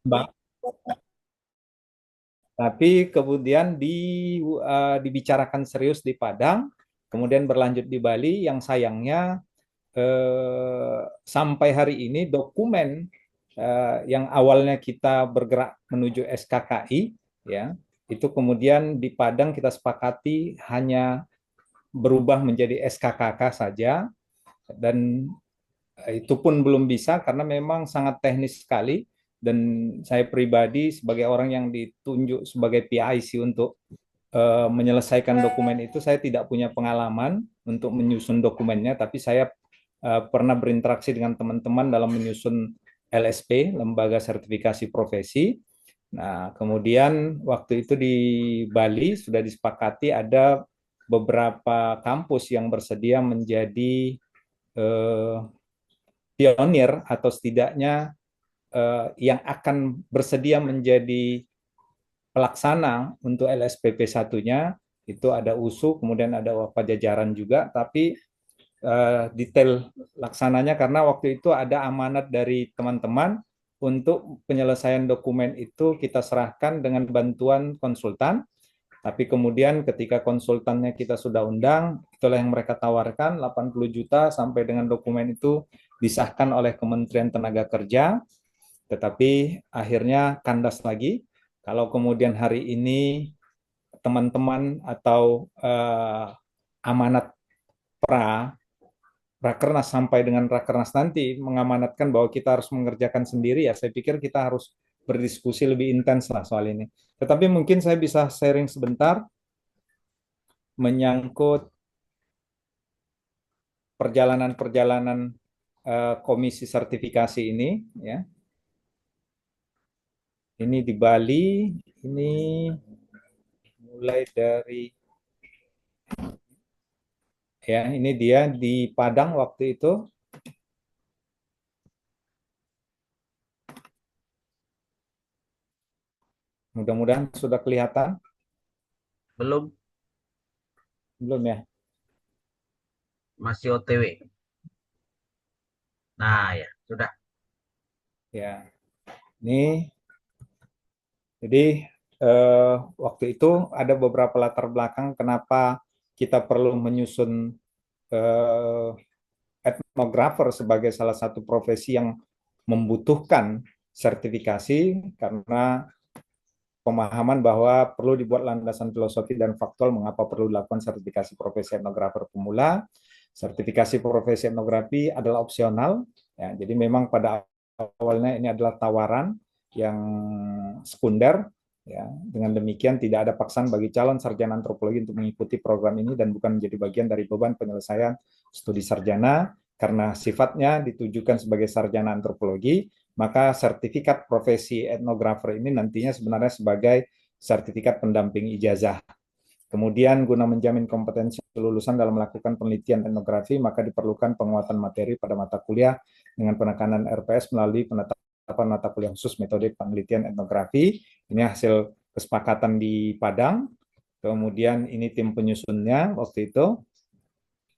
Mbak. Tapi kemudian dibicarakan serius di Padang, kemudian berlanjut di Bali. Yang sayangnya sampai hari ini dokumen yang awalnya kita bergerak menuju SKKI, ya, itu kemudian di Padang kita sepakati hanya berubah menjadi SKKK saja, dan itu pun belum bisa karena memang sangat teknis sekali, dan saya pribadi sebagai orang yang ditunjuk sebagai PIC untuk menyelesaikan dokumen itu, saya tidak punya pengalaman untuk menyusun dokumennya, tapi saya pernah berinteraksi dengan teman-teman dalam menyusun LSP, Lembaga Sertifikasi Profesi. Nah, kemudian waktu itu di Bali sudah disepakati ada beberapa kampus yang bersedia menjadi eh, pionir atau setidaknya yang akan bersedia menjadi pelaksana untuk LSPP satunya. Itu ada USU, kemudian ada Pajajaran juga, tapi detail laksananya karena waktu itu ada amanat dari teman-teman untuk penyelesaian dokumen itu kita serahkan dengan bantuan konsultan, tapi kemudian ketika konsultannya kita sudah undang, itulah yang mereka tawarkan 80 juta sampai dengan dokumen itu disahkan oleh Kementerian Tenaga Kerja, tetapi akhirnya kandas lagi. Kalau kemudian hari ini teman-teman atau amanat pra Rakernas sampai dengan Rakernas nanti mengamanatkan bahwa kita harus mengerjakan sendiri, ya saya pikir kita harus berdiskusi lebih intens lah soal ini. Tetapi mungkin saya bisa sharing sebentar menyangkut perjalanan-perjalanan komisi sertifikasi ini, ya. Ini di Bali, ini mulai dari, ya, ini dia di Padang waktu itu. Mudah-mudahan sudah kelihatan. Belum, Belum ya? masih OTW. Nah, ya, sudah. Ya. Ini jadi waktu itu ada beberapa latar belakang kenapa kita perlu menyusun eh, etnografer sebagai salah satu profesi yang membutuhkan sertifikasi, karena pemahaman bahwa perlu dibuat landasan filosofi dan faktual mengapa perlu dilakukan sertifikasi profesi etnografer pemula. Sertifikasi profesi etnografi adalah opsional, ya, jadi memang pada awalnya ini adalah tawaran yang sekunder, ya. Dengan demikian tidak ada paksaan bagi calon sarjana antropologi untuk mengikuti program ini dan bukan menjadi bagian dari beban penyelesaian studi sarjana, karena sifatnya ditujukan sebagai sarjana antropologi, maka sertifikat profesi etnografer ini nantinya sebenarnya sebagai sertifikat pendamping ijazah. Kemudian guna menjamin kompetensi lulusan dalam melakukan penelitian etnografi, maka diperlukan penguatan materi pada mata kuliah dengan penekanan RPS melalui penetapan mata kuliah khusus metode penelitian etnografi. Ini hasil kesepakatan di Padang. Kemudian ini tim penyusunnya waktu itu,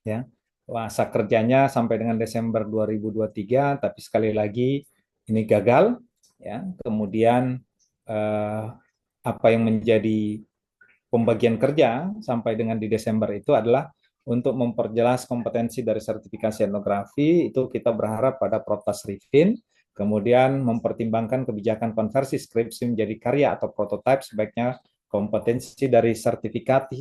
ya. Masa kerjanya sampai dengan Desember 2023, tapi sekali lagi ini gagal, ya. Kemudian eh, apa yang menjadi pembagian kerja sampai dengan di Desember itu adalah untuk memperjelas kompetensi dari sertifikasi etnografi. Itu kita berharap pada Protas Rifin, kemudian mempertimbangkan kebijakan konversi skripsi menjadi karya atau prototipe. Sebaiknya kompetensi dari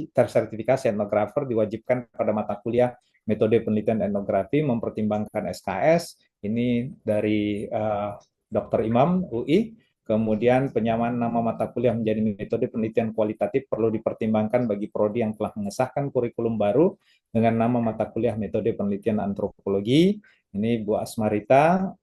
tersertifikasi etnografer diwajibkan pada mata kuliah metode penelitian etnografi, mempertimbangkan SKS ini dari Dr. Imam UI. Kemudian penyamaan nama mata kuliah menjadi metode penelitian kualitatif perlu dipertimbangkan bagi prodi yang telah mengesahkan kurikulum baru dengan nama mata kuliah metode penelitian antropologi. Ini Bu Asmarita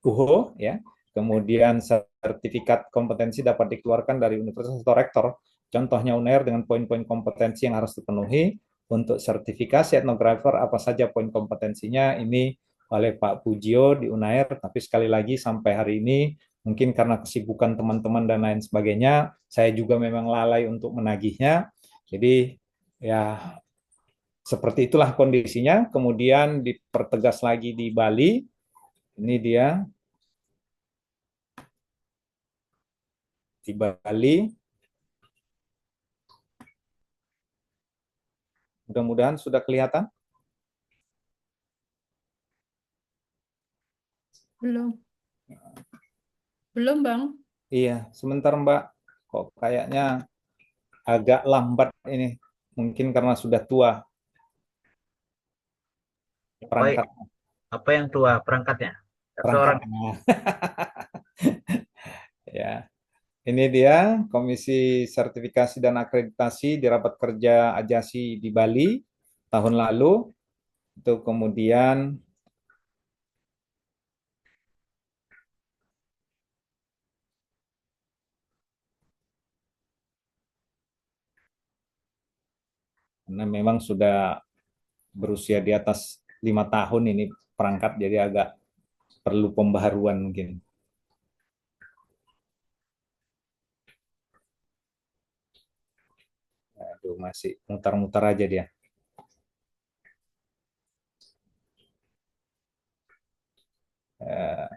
UHO, ya. Kemudian sertifikat kompetensi dapat dikeluarkan dari universitas atau rektor. Contohnya UNAIR dengan poin-poin kompetensi yang harus dipenuhi. Untuk sertifikasi etnografer apa saja poin kompetensinya ini oleh Pak Pujio di UNAIR, tapi sekali lagi sampai hari ini mungkin karena kesibukan teman-teman dan lain sebagainya, saya juga memang lalai untuk menagihnya. Jadi ya seperti itulah kondisinya. Kemudian dipertegas lagi di Bali. Ini dia. di Bali. Mudah-mudahan sudah kelihatan. Belum. Belum, Bang. Iya, sebentar Mbak. Kok kayaknya agak lambat ini. Mungkin karena sudah tua Baik, perangkat apa yang tua perangkatnya? Atau orang perangkatnya. Ya, ini dia Komisi Sertifikasi dan Akreditasi di rapat kerja Ajasi di Bali tahun lalu. Itu kemudian karena memang sudah berusia di atas 5 tahun ini perangkat, jadi agak perlu pembaharuan mungkin. Aduh, masih mutar-mutar aja dia. Eh,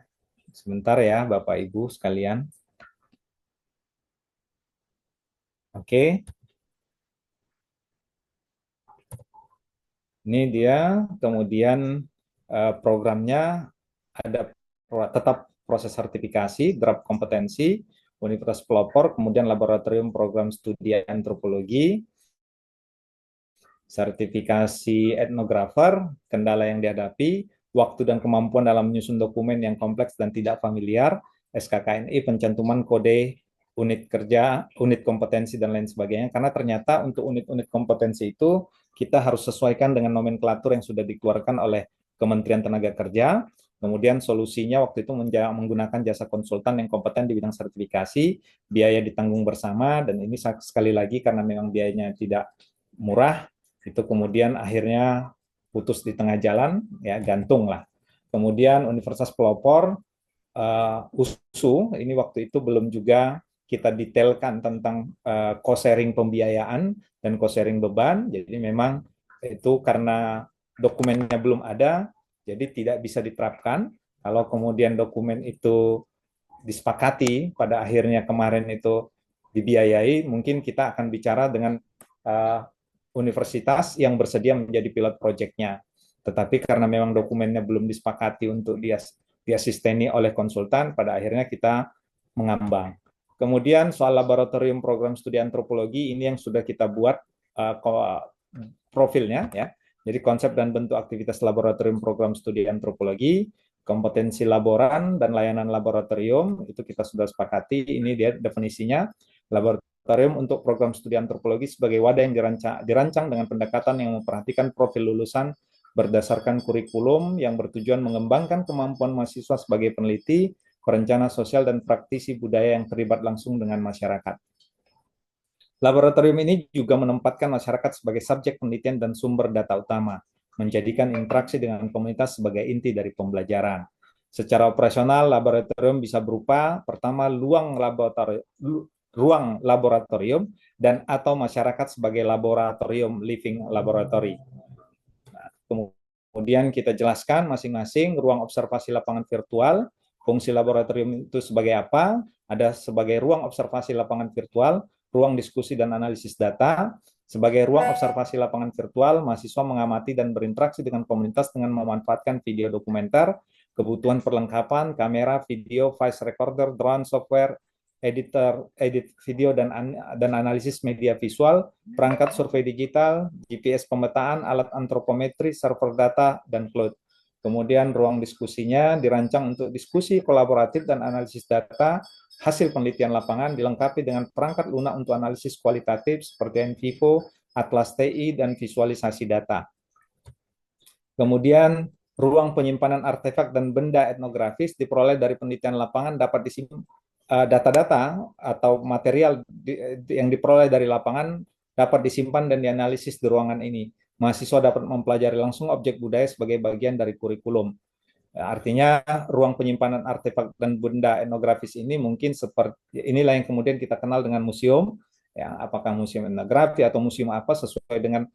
Sebentar ya Bapak Ibu sekalian. Oke, ini dia. Kemudian programnya ada tetap proses sertifikasi, draft kompetensi, universitas pelopor, kemudian laboratorium program studi antropologi, sertifikasi etnografer, kendala yang dihadapi, waktu dan kemampuan dalam menyusun dokumen yang kompleks dan tidak familiar, SKKNI, pencantuman kode unit kerja, unit kompetensi, dan lain sebagainya. Karena ternyata untuk unit-unit kompetensi itu kita harus sesuaikan dengan nomenklatur yang sudah dikeluarkan oleh Kementerian Tenaga Kerja. Kemudian solusinya waktu itu menggunakan jasa konsultan yang kompeten di bidang sertifikasi, biaya ditanggung bersama, dan ini sekali lagi karena memang biayanya tidak murah, itu kemudian akhirnya putus di tengah jalan, ya gantung lah. Kemudian Universitas Pelopor, USU, ini waktu itu belum juga kita detailkan tentang co-sharing pembiayaan dan co-sharing beban, jadi memang itu karena dokumennya belum ada, jadi tidak bisa diterapkan. Kalau kemudian dokumen itu disepakati pada akhirnya kemarin itu dibiayai, mungkin kita akan bicara dengan uh, universitas yang bersedia menjadi pilot project-nya. Tetapi karena memang dokumennya belum disepakati untuk diasisteni oleh konsultan, pada akhirnya kita mengambang. Kemudian soal laboratorium program studi antropologi ini yang sudah kita buat profilnya ya. Jadi konsep dan bentuk aktivitas laboratorium program studi antropologi, kompetensi laboran dan layanan laboratorium itu kita sudah sepakati. Ini dia definisinya. Laboratorium untuk program studi antropologi sebagai wadah yang dirancang dengan pendekatan yang memperhatikan profil lulusan berdasarkan kurikulum yang bertujuan mengembangkan kemampuan mahasiswa sebagai peneliti, perencana sosial, dan praktisi budaya yang terlibat langsung dengan masyarakat. Laboratorium ini juga menempatkan masyarakat sebagai subjek penelitian dan sumber data utama, menjadikan interaksi dengan komunitas sebagai inti dari pembelajaran. Secara operasional, laboratorium bisa berupa pertama ruang laboratorium dan atau masyarakat sebagai laboratorium living laboratory. Nah, kemudian kita jelaskan masing-masing ruang observasi lapangan virtual, fungsi laboratorium itu sebagai apa, ada sebagai ruang observasi lapangan virtual, ruang diskusi dan analisis data. Sebagai ruang observasi lapangan virtual, mahasiswa mengamati dan berinteraksi dengan komunitas dengan memanfaatkan video dokumenter, kebutuhan perlengkapan, kamera, video, voice recorder, drone, software, edit video dan analisis media visual, perangkat survei digital, GPS pemetaan, alat antropometri, server data, dan cloud. Kemudian ruang diskusinya dirancang untuk diskusi kolaboratif dan analisis data, hasil penelitian lapangan dilengkapi dengan perangkat lunak untuk analisis kualitatif seperti NVivo, Atlas TI, dan visualisasi data. Kemudian ruang penyimpanan artefak dan benda etnografis diperoleh dari penelitian lapangan dapat disimpan data-data atau material yang diperoleh dari lapangan dapat disimpan dan dianalisis di ruangan ini. Mahasiswa dapat mempelajari langsung objek budaya sebagai bagian dari kurikulum. Artinya ruang penyimpanan artefak dan benda etnografis ini mungkin seperti inilah yang kemudian kita kenal dengan museum, ya, apakah museum etnografi atau museum apa sesuai dengan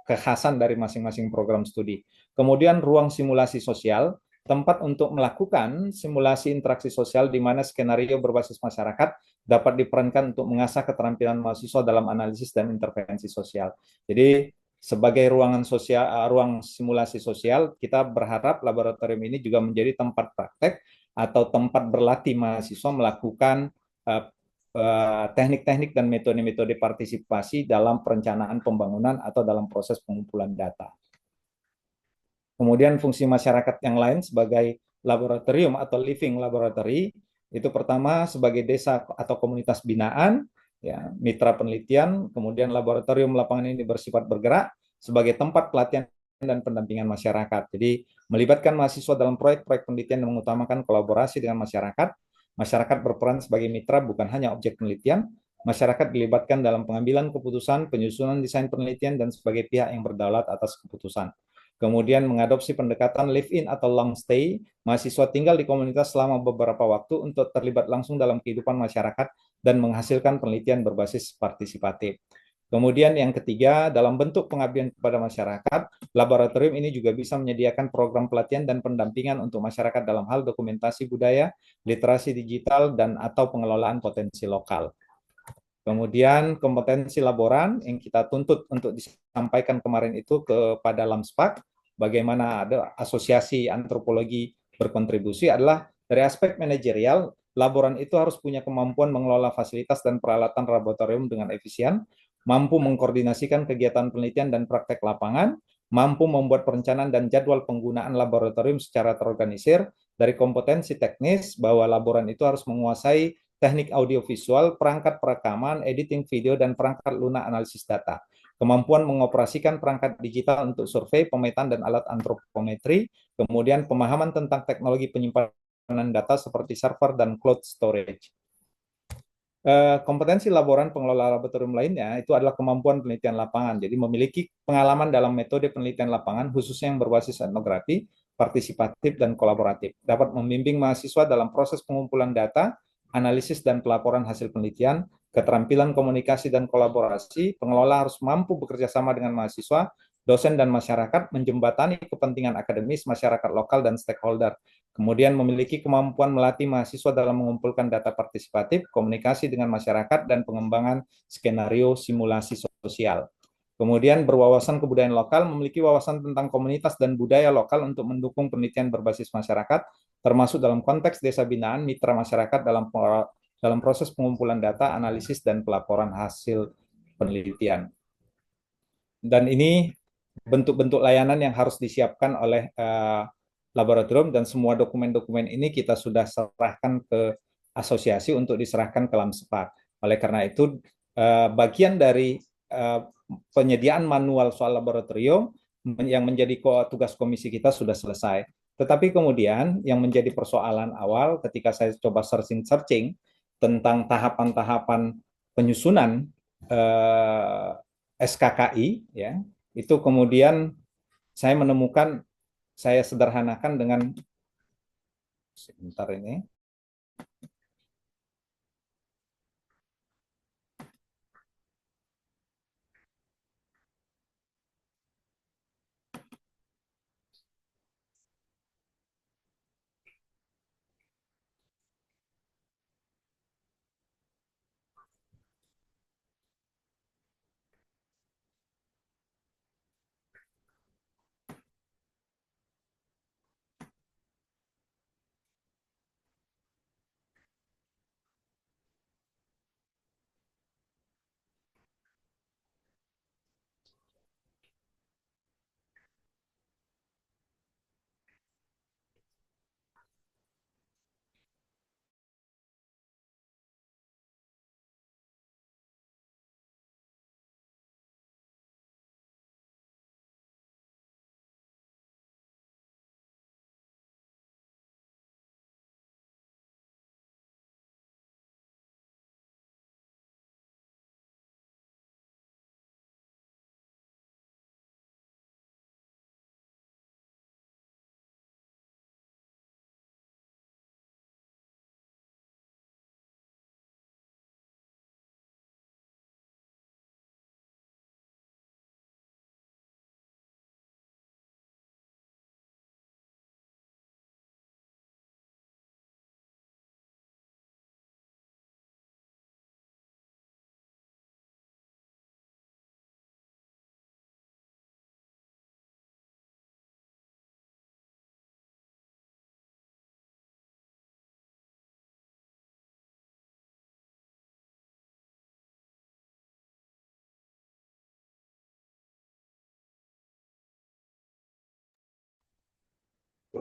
kekhasan dari masing-masing program studi. Kemudian ruang simulasi sosial, tempat untuk melakukan simulasi interaksi sosial di mana skenario berbasis masyarakat dapat diperankan untuk mengasah keterampilan mahasiswa dalam analisis dan intervensi sosial. Jadi sebagai ruangan sosial, ruang simulasi sosial, kita berharap laboratorium ini juga menjadi tempat praktek atau tempat berlatih mahasiswa melakukan teknik-teknik dan metode-metode partisipasi dalam perencanaan pembangunan atau dalam proses pengumpulan data. Kemudian fungsi masyarakat yang lain sebagai laboratorium atau living laboratory, itu pertama sebagai desa atau komunitas binaan, ya, mitra penelitian, kemudian laboratorium lapangan ini bersifat bergerak sebagai tempat pelatihan dan pendampingan masyarakat. Jadi melibatkan mahasiswa dalam proyek-proyek penelitian yang mengutamakan kolaborasi dengan masyarakat. Masyarakat berperan sebagai mitra bukan hanya objek penelitian, masyarakat dilibatkan dalam pengambilan keputusan, penyusunan desain penelitian, dan sebagai pihak yang berdaulat atas keputusan. Kemudian mengadopsi pendekatan live-in atau long stay, mahasiswa tinggal di komunitas selama beberapa waktu untuk terlibat langsung dalam kehidupan masyarakat dan menghasilkan penelitian berbasis partisipatif. Kemudian yang ketiga, dalam bentuk pengabdian kepada masyarakat, laboratorium ini juga bisa menyediakan program pelatihan dan pendampingan untuk masyarakat dalam hal dokumentasi budaya, literasi digital, dan atau pengelolaan potensi lokal. Kemudian kompetensi laboran yang kita tuntut untuk disampaikan kemarin itu kepada Lamspak, bagaimana ada asosiasi antropologi berkontribusi adalah dari aspek manajerial, laboran itu harus punya kemampuan mengelola fasilitas dan peralatan laboratorium dengan efisien, mampu mengkoordinasikan kegiatan penelitian dan praktek lapangan, mampu membuat perencanaan dan jadwal penggunaan laboratorium secara terorganisir, dari kompetensi teknis bahwa laboran itu harus menguasai teknik audiovisual, perangkat perekaman, editing video, dan perangkat lunak analisis data. Kemampuan mengoperasikan perangkat digital untuk survei, pemetaan, dan alat antropometri, kemudian pemahaman tentang teknologi penyimpanan data seperti server dan cloud storage. Kompetensi laboran pengelola laboratorium lainnya itu adalah kemampuan penelitian lapangan. Jadi memiliki pengalaman dalam metode penelitian lapangan, khususnya yang berbasis etnografi, partisipatif, dan kolaboratif. Dapat membimbing mahasiswa dalam proses pengumpulan data, analisis dan pelaporan hasil penelitian, keterampilan komunikasi dan kolaborasi. Pengelola harus mampu bekerja sama dengan mahasiswa, dosen, dan masyarakat, menjembatani kepentingan akademis, masyarakat lokal, dan stakeholder. Kemudian memiliki kemampuan melatih mahasiswa dalam mengumpulkan data partisipatif, komunikasi dengan masyarakat, dan pengembangan skenario simulasi sosial. Kemudian berwawasan kebudayaan lokal, memiliki wawasan tentang komunitas dan budaya lokal untuk mendukung penelitian berbasis masyarakat, termasuk dalam konteks desa binaan, mitra masyarakat dalam proses pengumpulan data, analisis, dan pelaporan hasil penelitian. Dan ini bentuk-bentuk layanan yang harus disiapkan oleh laboratorium, dan semua dokumen-dokumen ini kita sudah serahkan ke asosiasi untuk diserahkan ke Lamspak. Oleh karena itu, bagian dari penyediaan manual soal laboratorium yang menjadi tugas komisi kita sudah selesai. Tetapi kemudian yang menjadi persoalan awal ketika saya coba searching tentang tahapan-tahapan penyusunan SKKI, ya, itu kemudian saya menemukan, saya sederhanakan dengan sebentar ini.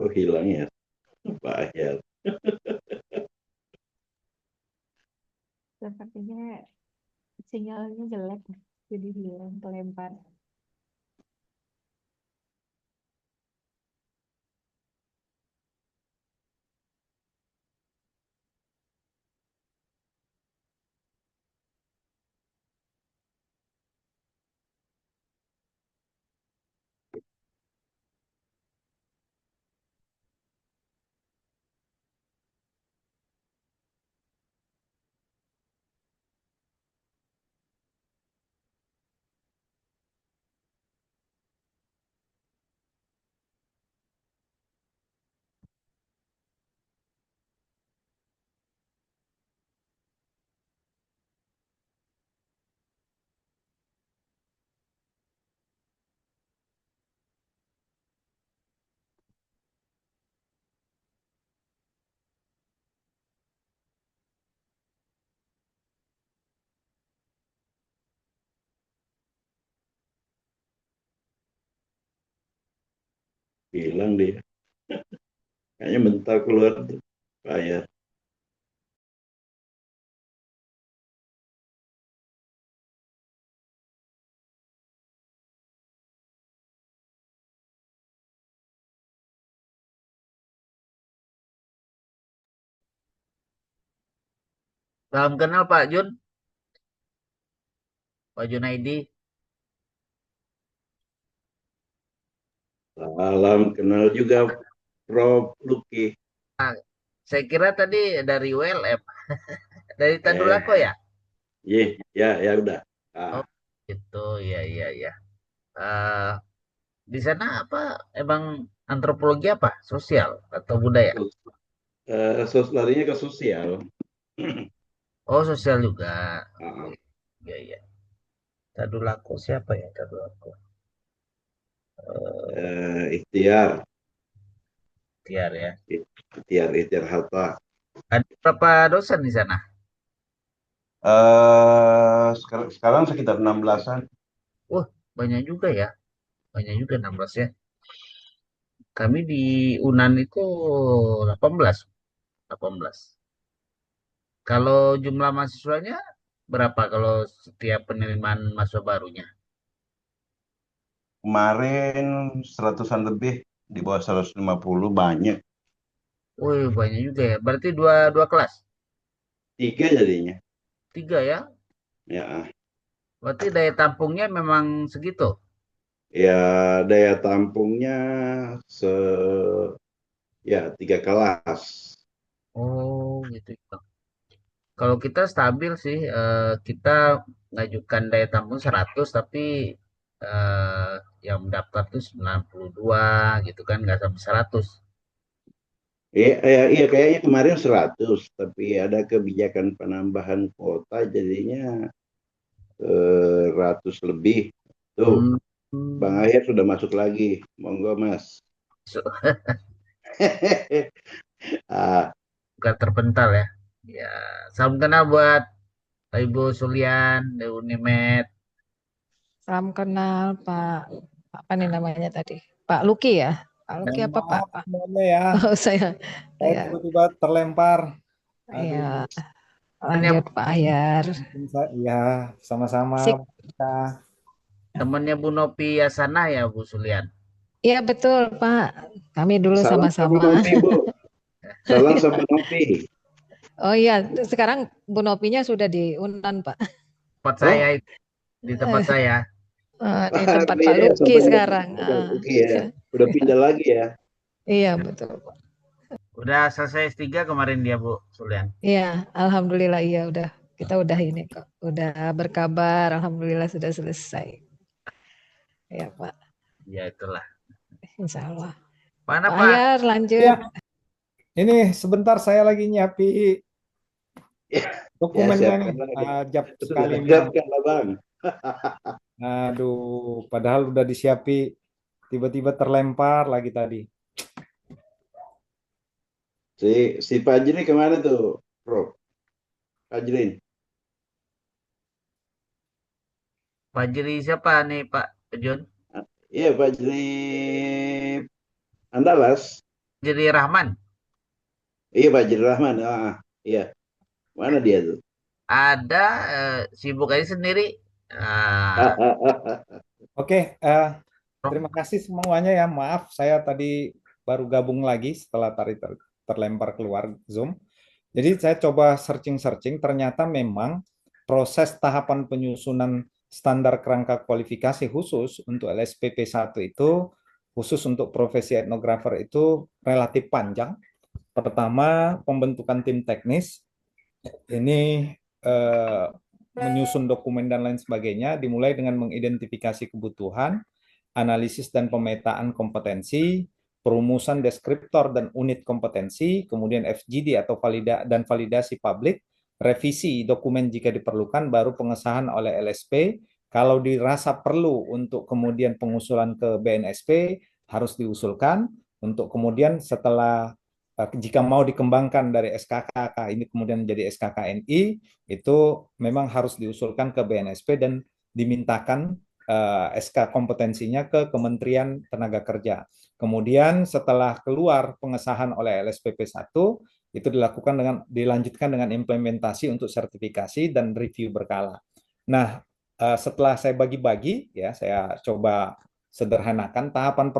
Oh, hilang ya, bahaya. Sepertinya sinyalnya jelek, jadi hilang kelempar. Hilang dia. Kayaknya bentar keluar tuh. Bahaya. Salam kenal Pak Jun, Pak Junaidi. Salam kenal juga Prof. Luki. Saya kira tadi dari ULM, dari Tadulako Eh, ya? ye, ya udah. Oh, Ah, gitu, ya, ya, ya. Eh, di sana apa? Emang antropologi apa? Sosial atau budaya? larinya ke sosial. Oh, sosial juga. Oke, Ah, ya, ya. Tadulako siapa ya Tadulako? ikhtiar, Tiar ya. ikhtiar harta. Ada berapa dosen di sana? Sekarang sekitar 16-an. Wah, banyak juga ya. Banyak juga 16 ya. Kami di UNAN itu 18. 18. Kalau jumlah mahasiswanya berapa kalau setiap penerimaan mahasiswa barunya? Kemarin 100-an lebih, di bawah 150 banyak. Wih, banyak juga ya. Berarti dua kelas. Tiga jadinya. Tiga ya. Ya, Berarti daya tampungnya memang segitu. ya daya tampungnya se ya 3 kelas. Oh, gitu. Kalau kita stabil sih, kita ngajukan daya tampung 100, tapi eh, yang mendaftar tuh 92 gitu kan, nggak sampai 100. Iya, kayaknya kemarin 100, tapi ada kebijakan penambahan kuota jadinya 100 lebih. Tuh, Hmm, Bang Ahyar sudah masuk lagi. Monggo, Mas. so- Ah, bukan terpental ya. Ya, salam kenal buat Ibu Sulian, dari Unimed. Salam kenal Pak, apa nih namanya tadi? Pak Luki ya? Pak Luki Mohon apa Pak? maaf Pak? semuanya ya, Oh, saya saya, tiba-tiba terlempar. Aduh, ya Temannya, lanjut Pak Ahyar. ya sama-sama. Sik, Kita. temannya Bu Nopi Yasana ya, Bu Sulian. iya betul Pak. Kami dulu salam sama sama-sama. Nopi, Bu. Salam sama Nopi. Oh iya, sekarang Bu Nopinya sudah di Unan Pak. Tempat saya, Oh, di tempat saya. Di tempat Pak beda Luki sama sekarang. Luki ya. Udah pindah lagi ya. Iya betul Pak. Udah selesai S3 kemarin dia, Bu Sulian. Iya, alhamdulillah iya kita udah ini kok, udah berkabar, alhamdulillah sudah selesai. Ya Pak, Ya itulah. Insya Allah. Mana Pak Pak? Ahyar lanjut. Ya, ini sebentar saya lagi nyiapi Ya, dokumennya nih. siapkan lagi. Jap Sudah sekali memang. siapkan lah, Bang. Aduh, padahal udah disiapi, tiba-tiba terlempar lagi tadi. Si Fajri kemana tuh, Prof? Fajrin. Pak Jiri siapa nih Pak Jun? Iya, Fajri Andalas. Jadi Rahman. Iya Pak Jir Rahman. Iya. Mana dia tuh? Ada sibuk aja sendiri. Ah, Oke, terima kasih semuanya ya. Maaf, saya tadi baru gabung lagi setelah tadi terlempar keluar Zoom. Jadi saya coba searching-searching, ternyata memang proses tahapan penyusunan standar kerangka kualifikasi khusus untuk LSPP 1 itu, khusus untuk profesi etnografer itu relatif panjang. Pertama, pembentukan tim teknis, ini eh, menyusun dokumen dan lain sebagainya, dimulai dengan mengidentifikasi kebutuhan, analisis dan pemetaan kompetensi, perumusan deskriptor dan unit kompetensi, kemudian FGD atau validasi publik, revisi dokumen jika diperlukan, baru pengesahan oleh LSP. Kalau dirasa perlu untuk kemudian pengusulan ke BNSP, harus diusulkan untuk kemudian setelah jika mau dikembangkan dari SKKK ini kemudian menjadi SKKNI, itu memang harus diusulkan ke BNSP dan dimintakan SK kompetensinya ke Kementerian Tenaga Kerja. Kemudian setelah keluar pengesahan oleh LSPP 1, itu dilanjutkan dengan implementasi untuk sertifikasi dan review berkala. Nah, setelah saya bagi-bagi, ya saya coba sederhanakan. Tahapan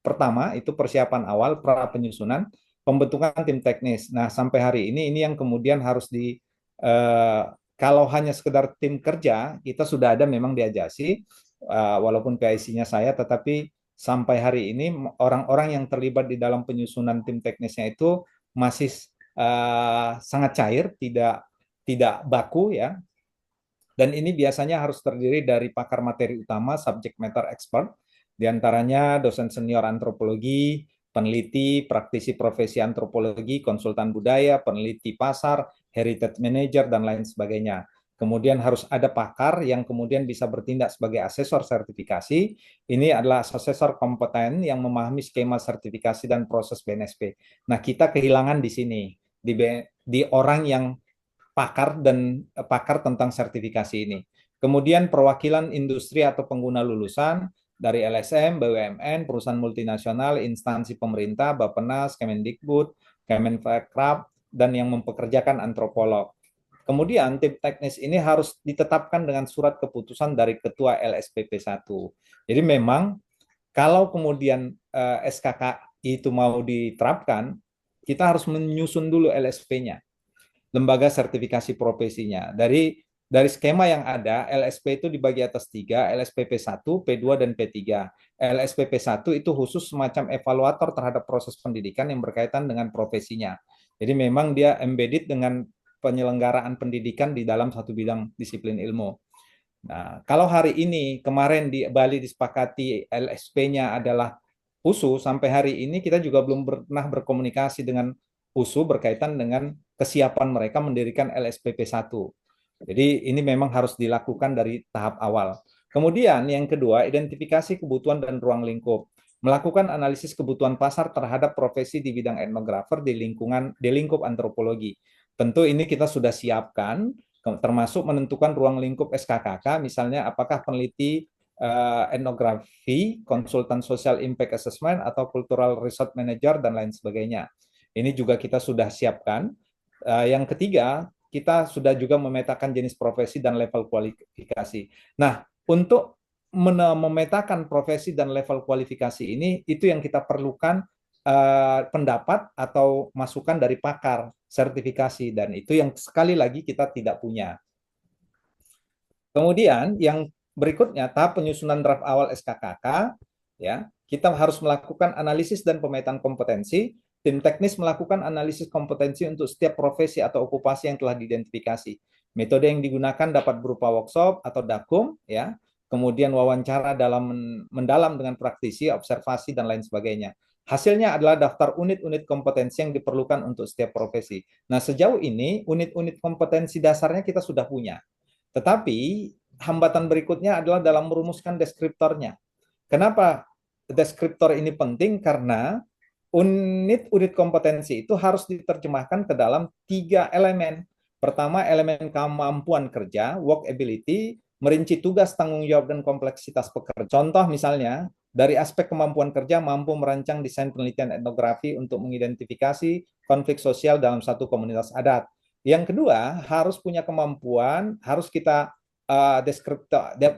pertama itu persiapan awal pra penyusunan, pembentukan tim teknis. Nah, sampai hari ini yang kemudian harus kalau hanya sekedar tim kerja, kita sudah ada memang di Ajasi, walaupun PIC-nya saya, tetapi sampai hari ini orang-orang yang terlibat di dalam penyusunan tim teknisnya itu masih sangat cair, tidak baku ya. Dan ini biasanya harus terdiri dari pakar materi utama, subject matter expert, diantaranya dosen senior antropologi, peneliti, praktisi profesi antropologi, konsultan budaya, peneliti pasar, heritage manager, dan lain sebagainya. Kemudian harus ada pakar yang kemudian bisa bertindak sebagai asesor sertifikasi. Ini adalah asesor kompeten yang memahami skema sertifikasi dan proses BNSP. Nah, kita kehilangan di sini, di orang yang pakar tentang sertifikasi ini. Kemudian perwakilan industri atau pengguna lulusan dari LSM, BUMN, perusahaan multinasional, instansi pemerintah, Bappenas, Kemendikbud, Kemenparekraf, dan yang mempekerjakan antropolog. Kemudian tim teknis ini harus ditetapkan dengan surat keputusan dari ketua LSPP 1. Jadi memang kalau kemudian SKKI itu mau diterapkan, kita harus menyusun dulu LSP-nya, lembaga sertifikasi profesinya. Dari skema yang ada, LSP itu dibagi atas 3, LSPP 1, P2, dan P3. LSPP 1 itu khusus semacam evaluator terhadap proses pendidikan yang berkaitan dengan profesinya. Jadi memang dia embedded dengan penyelenggaraan pendidikan di dalam satu bidang disiplin ilmu. Nah, kalau hari ini, kemarin di Bali disepakati LSP-nya adalah USU, sampai hari ini kita juga belum pernah berkomunikasi dengan USU berkaitan dengan kesiapan mereka mendirikan LSPP 1. Jadi ini memang harus dilakukan dari tahap awal. Kemudian yang kedua, identifikasi kebutuhan dan ruang lingkup. Melakukan analisis kebutuhan pasar terhadap profesi di bidang etnografer di lingkup antropologi. Tentu ini kita sudah siapkan, termasuk menentukan ruang lingkup SKKK, misalnya apakah peneliti etnografi, konsultan social impact assessment, atau cultural resource manager, dan lain sebagainya. Ini juga kita sudah siapkan. Yang ketiga, kita sudah juga memetakan jenis profesi dan level kualifikasi. Nah, untuk memetakan profesi dan level kualifikasi ini, itu yang kita perlukan pendapat atau masukan dari pakar sertifikasi, dan itu yang sekali lagi kita tidak punya. Kemudian yang berikutnya, tahap penyusunan draft awal SKKK, ya, kita harus melakukan analisis dan pemetaan kompetensi. Tim teknis melakukan analisis kompetensi untuk setiap profesi atau okupasi yang telah diidentifikasi. Metode yang digunakan dapat berupa workshop atau dakum, ya, kemudian wawancara mendalam dengan praktisi, observasi, dan lain sebagainya. Hasilnya adalah daftar unit-unit kompetensi yang diperlukan untuk setiap profesi. Nah, sejauh ini unit-unit kompetensi dasarnya kita sudah punya. Tetapi hambatan berikutnya adalah dalam merumuskan deskriptornya. Kenapa deskriptor ini penting? Karena unit-unit kompetensi itu harus diterjemahkan ke dalam 3 elemen. Pertama, elemen kemampuan kerja, work ability, merinci tugas, tanggung jawab, dan kompleksitas pekerja. Contoh misalnya, Dari aspek kemampuan kerja, mampu merancang desain penelitian etnografi untuk mengidentifikasi konflik sosial dalam satu komunitas adat. Yang kedua, harus punya kemampuan, harus kita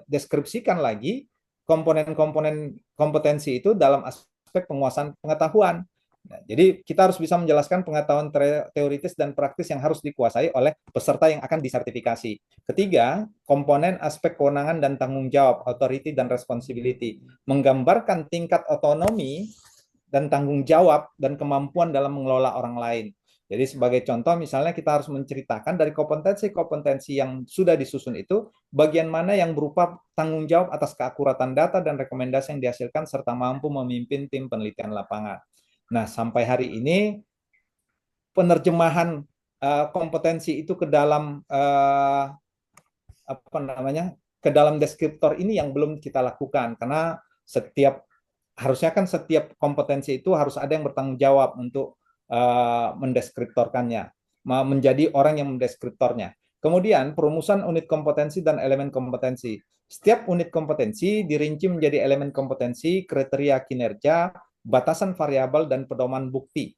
deskripsikan lagi komponen-komponen kompetensi itu dalam aspek penguasaan pengetahuan. Nah, jadi kita harus bisa menjelaskan pengetahuan teoritis dan praktis yang harus dikuasai oleh peserta yang akan disertifikasi. Ketiga, komponen aspek kewenangan dan tanggung jawab, authority dan responsibility, menggambarkan tingkat otonomi dan tanggung jawab dan kemampuan dalam mengelola orang lain. Jadi sebagai contoh misalnya kita harus menceritakan dari kompetensi-kompetensi yang sudah disusun itu, bagian mana yang berupa tanggung jawab atas keakuratan data dan rekomendasi yang dihasilkan serta mampu memimpin tim penelitian lapangan. Nah, sampai hari ini penerjemahan kompetensi itu ke dalam apa namanya? Ke dalam deskriptor ini yang belum kita lakukan karena harusnya kan setiap kompetensi itu harus ada yang bertanggung jawab untuk mendeskriptorkannya, menjadi orang yang mendeskriptornya. Kemudian perumusan unit kompetensi dan elemen kompetensi. Setiap unit kompetensi dirinci menjadi elemen kompetensi, kriteria kinerja, batasan variabel, dan pedoman bukti.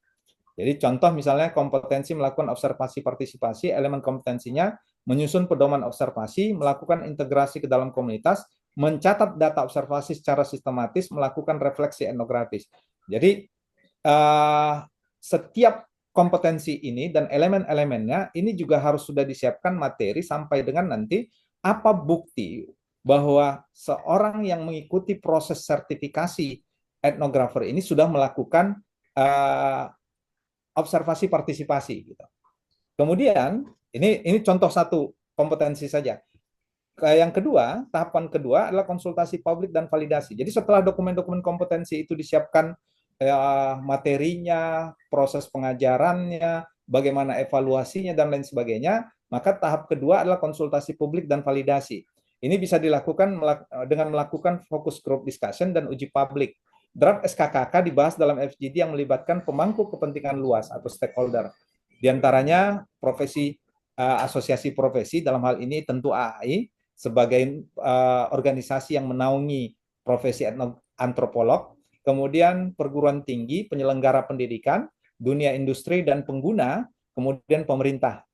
Jadi contoh misalnya kompetensi melakukan observasi partisipasi, elemen kompetensinya menyusun pedoman observasi, melakukan integrasi ke dalam komunitas, mencatat data observasi secara sistematis, melakukan refleksi etnografis. Jadi setiap kompetensi ini dan elemen-elemennya ini juga harus sudah disiapkan materi sampai dengan nanti apa bukti bahwa seorang yang mengikuti proses sertifikasi etnografer ini sudah melakukan observasi partisipasi gitu. Kemudian ini contoh satu kompetensi saja. Yang kedua, tahapan kedua adalah konsultasi publik dan validasi. Jadi setelah dokumen-dokumen kompetensi itu disiapkan materinya, proses pengajarannya, bagaimana evaluasinya dan lain sebagainya, maka tahap kedua adalah konsultasi publik dan validasi. Ini bisa dilakukan dengan melakukan focus group discussion dan uji publik. Draft SKKK dibahas dalam FGD yang melibatkan pemangku kepentingan luas atau stakeholder. Di antaranya asosiasi profesi, dalam hal ini tentu AAI, sebagai organisasi yang menaungi profesi antropolog, kemudian perguruan tinggi, penyelenggara pendidikan, dunia industri dan pengguna, kemudian pemerintah.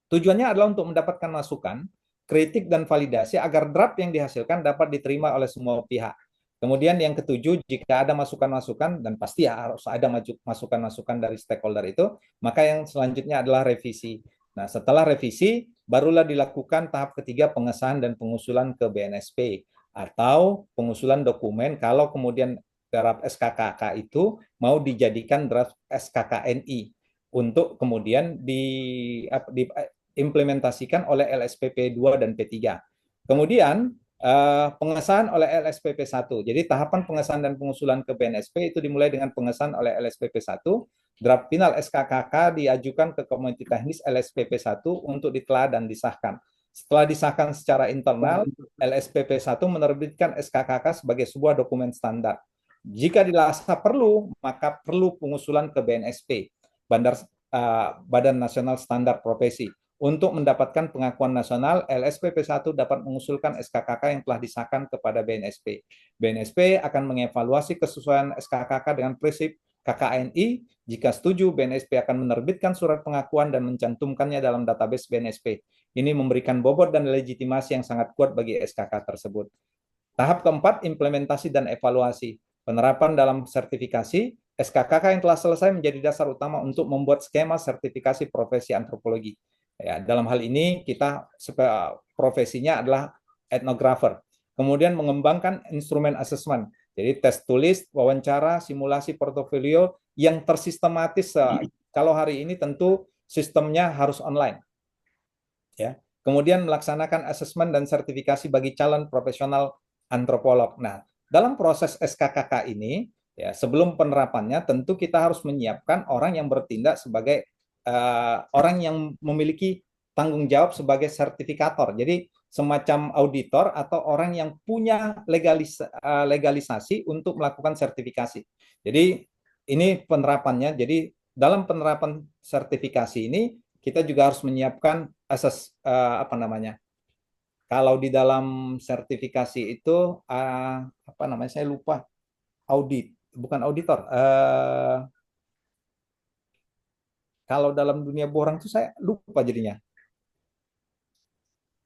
Tujuannya adalah untuk mendapatkan masukan, kritik dan validasi agar draft yang dihasilkan dapat diterima oleh semua pihak. Kemudian yang ketujuh, jika ada masukan-masukan, dan pasti harus ada masukan-masukan dari stakeholder itu, maka yang selanjutnya adalah revisi. Nah, setelah revisi, barulah dilakukan tahap ketiga pengesahan dan pengusulan ke BNSP, atau pengusulan dokumen kalau kemudian draft SKKK itu mau dijadikan draft SKKNI, untuk kemudian diimplementasikan oleh LSPP 2 dan P3. Kemudian pengesahan oleh LSPP 1. Jadi tahapan pengesahan dan pengusulan ke BNSP itu dimulai dengan pengesahan oleh LSPP 1. Draft final SKKK diajukan ke Komite Teknis LSPP 1 untuk ditelah dan disahkan. Setelah disahkan secara internal, LSPP 1 menerbitkan SKKK sebagai sebuah dokumen standar. Jika dirasa perlu, maka perlu pengusulan ke BNSP, Badan Nasional Standar Profesi. Untuk mendapatkan pengakuan nasional, LSPP 1 dapat mengusulkan SKKK yang telah disahkan kepada BNSP. BNSP akan mengevaluasi kesesuaian SKKK dengan prinsip KKNI. Jika setuju, BNSP akan menerbitkan surat pengakuan dan mencantumkannya dalam database BNSP. Ini memberikan bobot dan legitimasi yang sangat kuat bagi SKK tersebut. Tahap keempat, implementasi dan evaluasi. Penerapan dalam sertifikasi, SKKK yang telah selesai menjadi dasar utama untuk membuat skema sertifikasi profesi antropologi. Ya, dalam hal ini kita profesinya adalah etnografer. Kemudian mengembangkan instrumen asesmen. Jadi tes tulis, wawancara, simulasi portofolio yang tersistematis. Kalau hari ini tentu sistemnya harus online. Ya. Kemudian melaksanakan asesmen dan sertifikasi bagi calon profesional antropolog. Nah, dalam proses SKKK ini, ya, sebelum penerapannya tentu kita harus menyiapkan orang yang bertindak sebagai orang yang memiliki tanggung jawab sebagai sertifikator. Jadi semacam auditor atau orang yang punya legalisasi untuk melakukan sertifikasi. Jadi ini penerapannya. Jadi dalam penerapan sertifikasi ini kita juga harus menyiapkan Kalau di dalam sertifikasi itu apa namanya? Saya lupa. Audit, bukan auditor. Kalau dalam dunia borang itu saya lupa jadinya.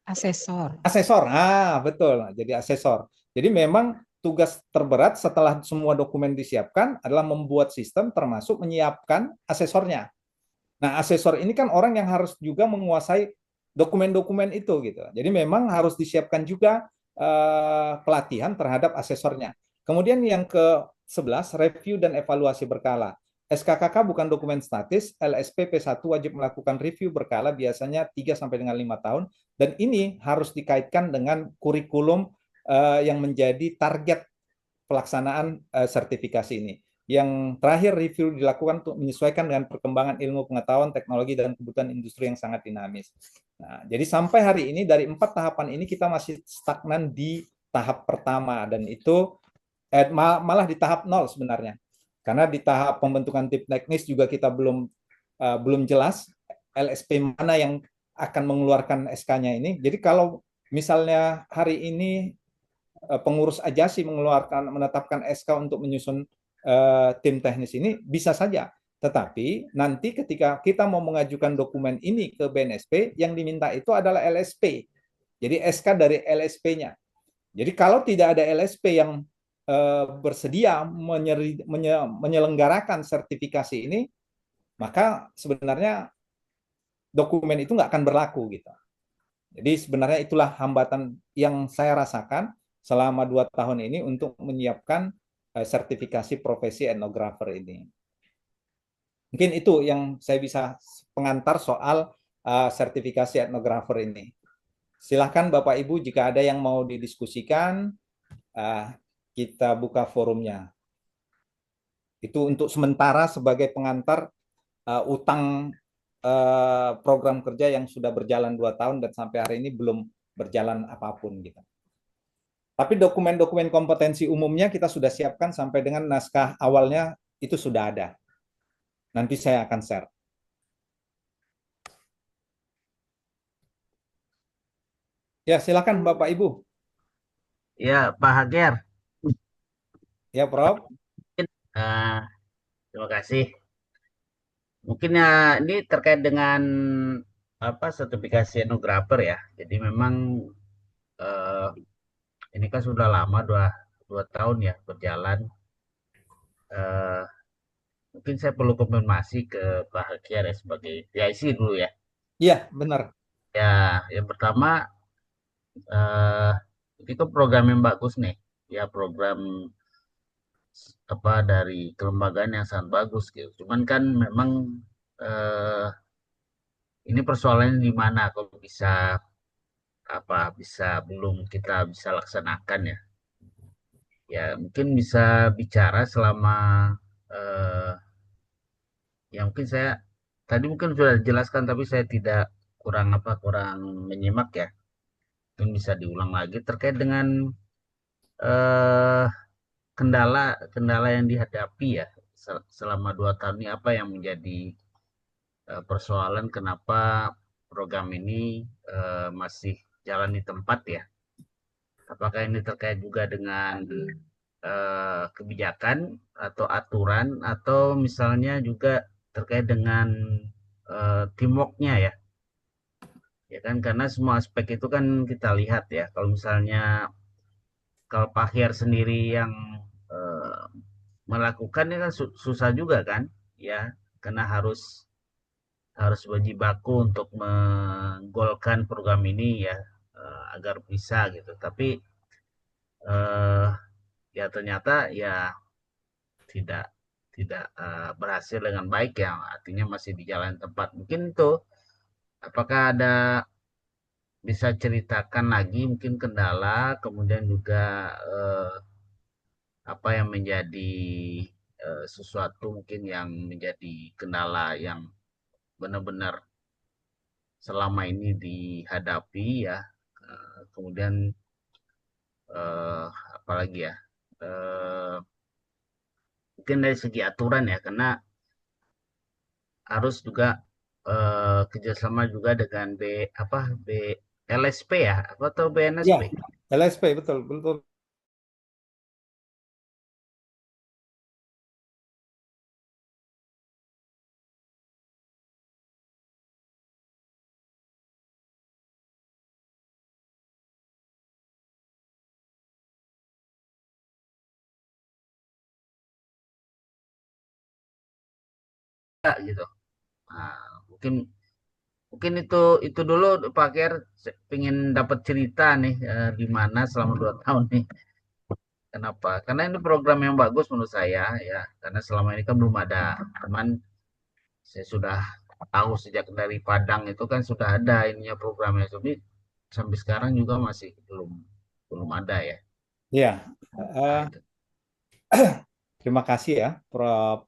Asesor. Asesor, betul. Jadi asesor. Jadi memang tugas terberat setelah semua dokumen disiapkan adalah membuat sistem termasuk menyiapkan asesornya. Nah, asesor ini kan orang yang harus juga menguasai dokumen-dokumen itu gitu. Jadi memang harus disiapkan juga pelatihan terhadap asesornya. Kemudian yang ke-11, review dan evaluasi berkala. SKKK bukan dokumen statis, LSP P1 wajib melakukan review berkala biasanya 3 sampai dengan 5 tahun dan ini harus dikaitkan dengan kurikulum yang menjadi target pelaksanaan sertifikasi ini. Yang terakhir review dilakukan untuk menyesuaikan dengan perkembangan ilmu pengetahuan, teknologi, dan kebutuhan industri yang sangat dinamis. Nah, jadi sampai hari ini dari 4 tahapan ini kita masih stagnan di tahap pertama dan itu malah di tahap 0 sebenarnya. Karena di tahap pembentukan tim teknis juga kita belum jelas LSP mana yang akan mengeluarkan SK-nya ini. Jadi kalau misalnya hari ini pengurus Ajasi menetapkan SK untuk menyusun tim teknis ini bisa saja. Tetapi nanti ketika kita mau mengajukan dokumen ini ke BNSP, yang diminta itu adalah LSP. Jadi SK dari LSP-nya. Jadi kalau tidak ada LSP yang bersedia menyelenggarakan sertifikasi ini, maka sebenarnya dokumen itu nggak akan berlaku gitu. Jadi sebenarnya itulah hambatan yang saya rasakan selama 2 tahun ini untuk menyiapkan sertifikasi profesi etnografer ini. Mungkin itu yang saya bisa pengantar soal sertifikasi etnografer ini. Silahkan Bapak Ibu jika ada yang mau didiskusikan, kita buka forumnya. Itu untuk sementara sebagai pengantar utang program kerja yang sudah berjalan 2 tahun dan sampai hari ini belum berjalan apapun gitu. Tapi dokumen-dokumen kompetensi umumnya kita sudah siapkan sampai dengan naskah awalnya itu sudah ada. Nanti saya akan share. Ya, silakan Bapak Ibu. Ya, Pak Hager. Ya, Prof. Eh, Terima kasih. Mungkin ya ini terkait dengan apa sertifikasi etnografer ya. Jadi memang eh, ini kan sudah lama dua tahun ya berjalan. Eh, Mungkin saya perlu konfirmasi ke Pak Hakiar ya sebagai PIC dulu ya. Iya, benar. Ya, yang pertama eh, itu program yang bagus nih. Ya program apa dari kelembagaan yang sangat bagus gitu. Cuman kan memang eh, ini persoalannya di mana kalau bisa belum kita bisa laksanakan ya. Ya mungkin bisa bicara selama eh, ya mungkin saya tadi mungkin sudah dijelaskan tapi saya tidak kurang menyimak ya. Mungkin bisa diulang lagi terkait dengan eh, kendala kendala yang dihadapi ya selama 2 tahun ini apa yang menjadi persoalan kenapa program ini masih jalan di tempat ya. Apakah ini terkait juga dengan kebijakan atau aturan atau misalnya juga terkait dengan teamworknya ya. Ya kan karena semua aspek itu kan kita lihat ya. Kalau Pak Hiar sendiri yang eh, melakukan ini kan susah juga kan ya karena harus harus berjibaku untuk menggolkan program ini ya agar bisa gitu. Tapi eh, ya ternyata ya tidak tidak berhasil dengan baik ya. Artinya masih di jalan tempat. Mungkin itu apakah ada bisa ceritakan lagi mungkin kendala kemudian juga eh, apa yang menjadi sesuatu mungkin yang menjadi kendala yang benar-benar selama ini dihadapi ya. Kemudian eh, apalagi ya mungkin dari segi aturan ya karena harus juga kerjasama juga dengan B apa B LSP ya, atau Ya, BNSP? LSP betul betul. Ya, gitu. Nah, mungkin mungkin itu dulu Pak Ker, pengen dapat cerita nih, di mana selama 2 tahun nih. Kenapa? Karena ini program yang bagus menurut saya ya. Karena selama ini kan belum ada. Cuman saya sudah tahu sejak dari Padang itu kan sudah ada ininya programnya. Tapi sampai sekarang juga masih belum belum ada ya. Ya, Nah, eh, itu. terima kasih ya, Prof.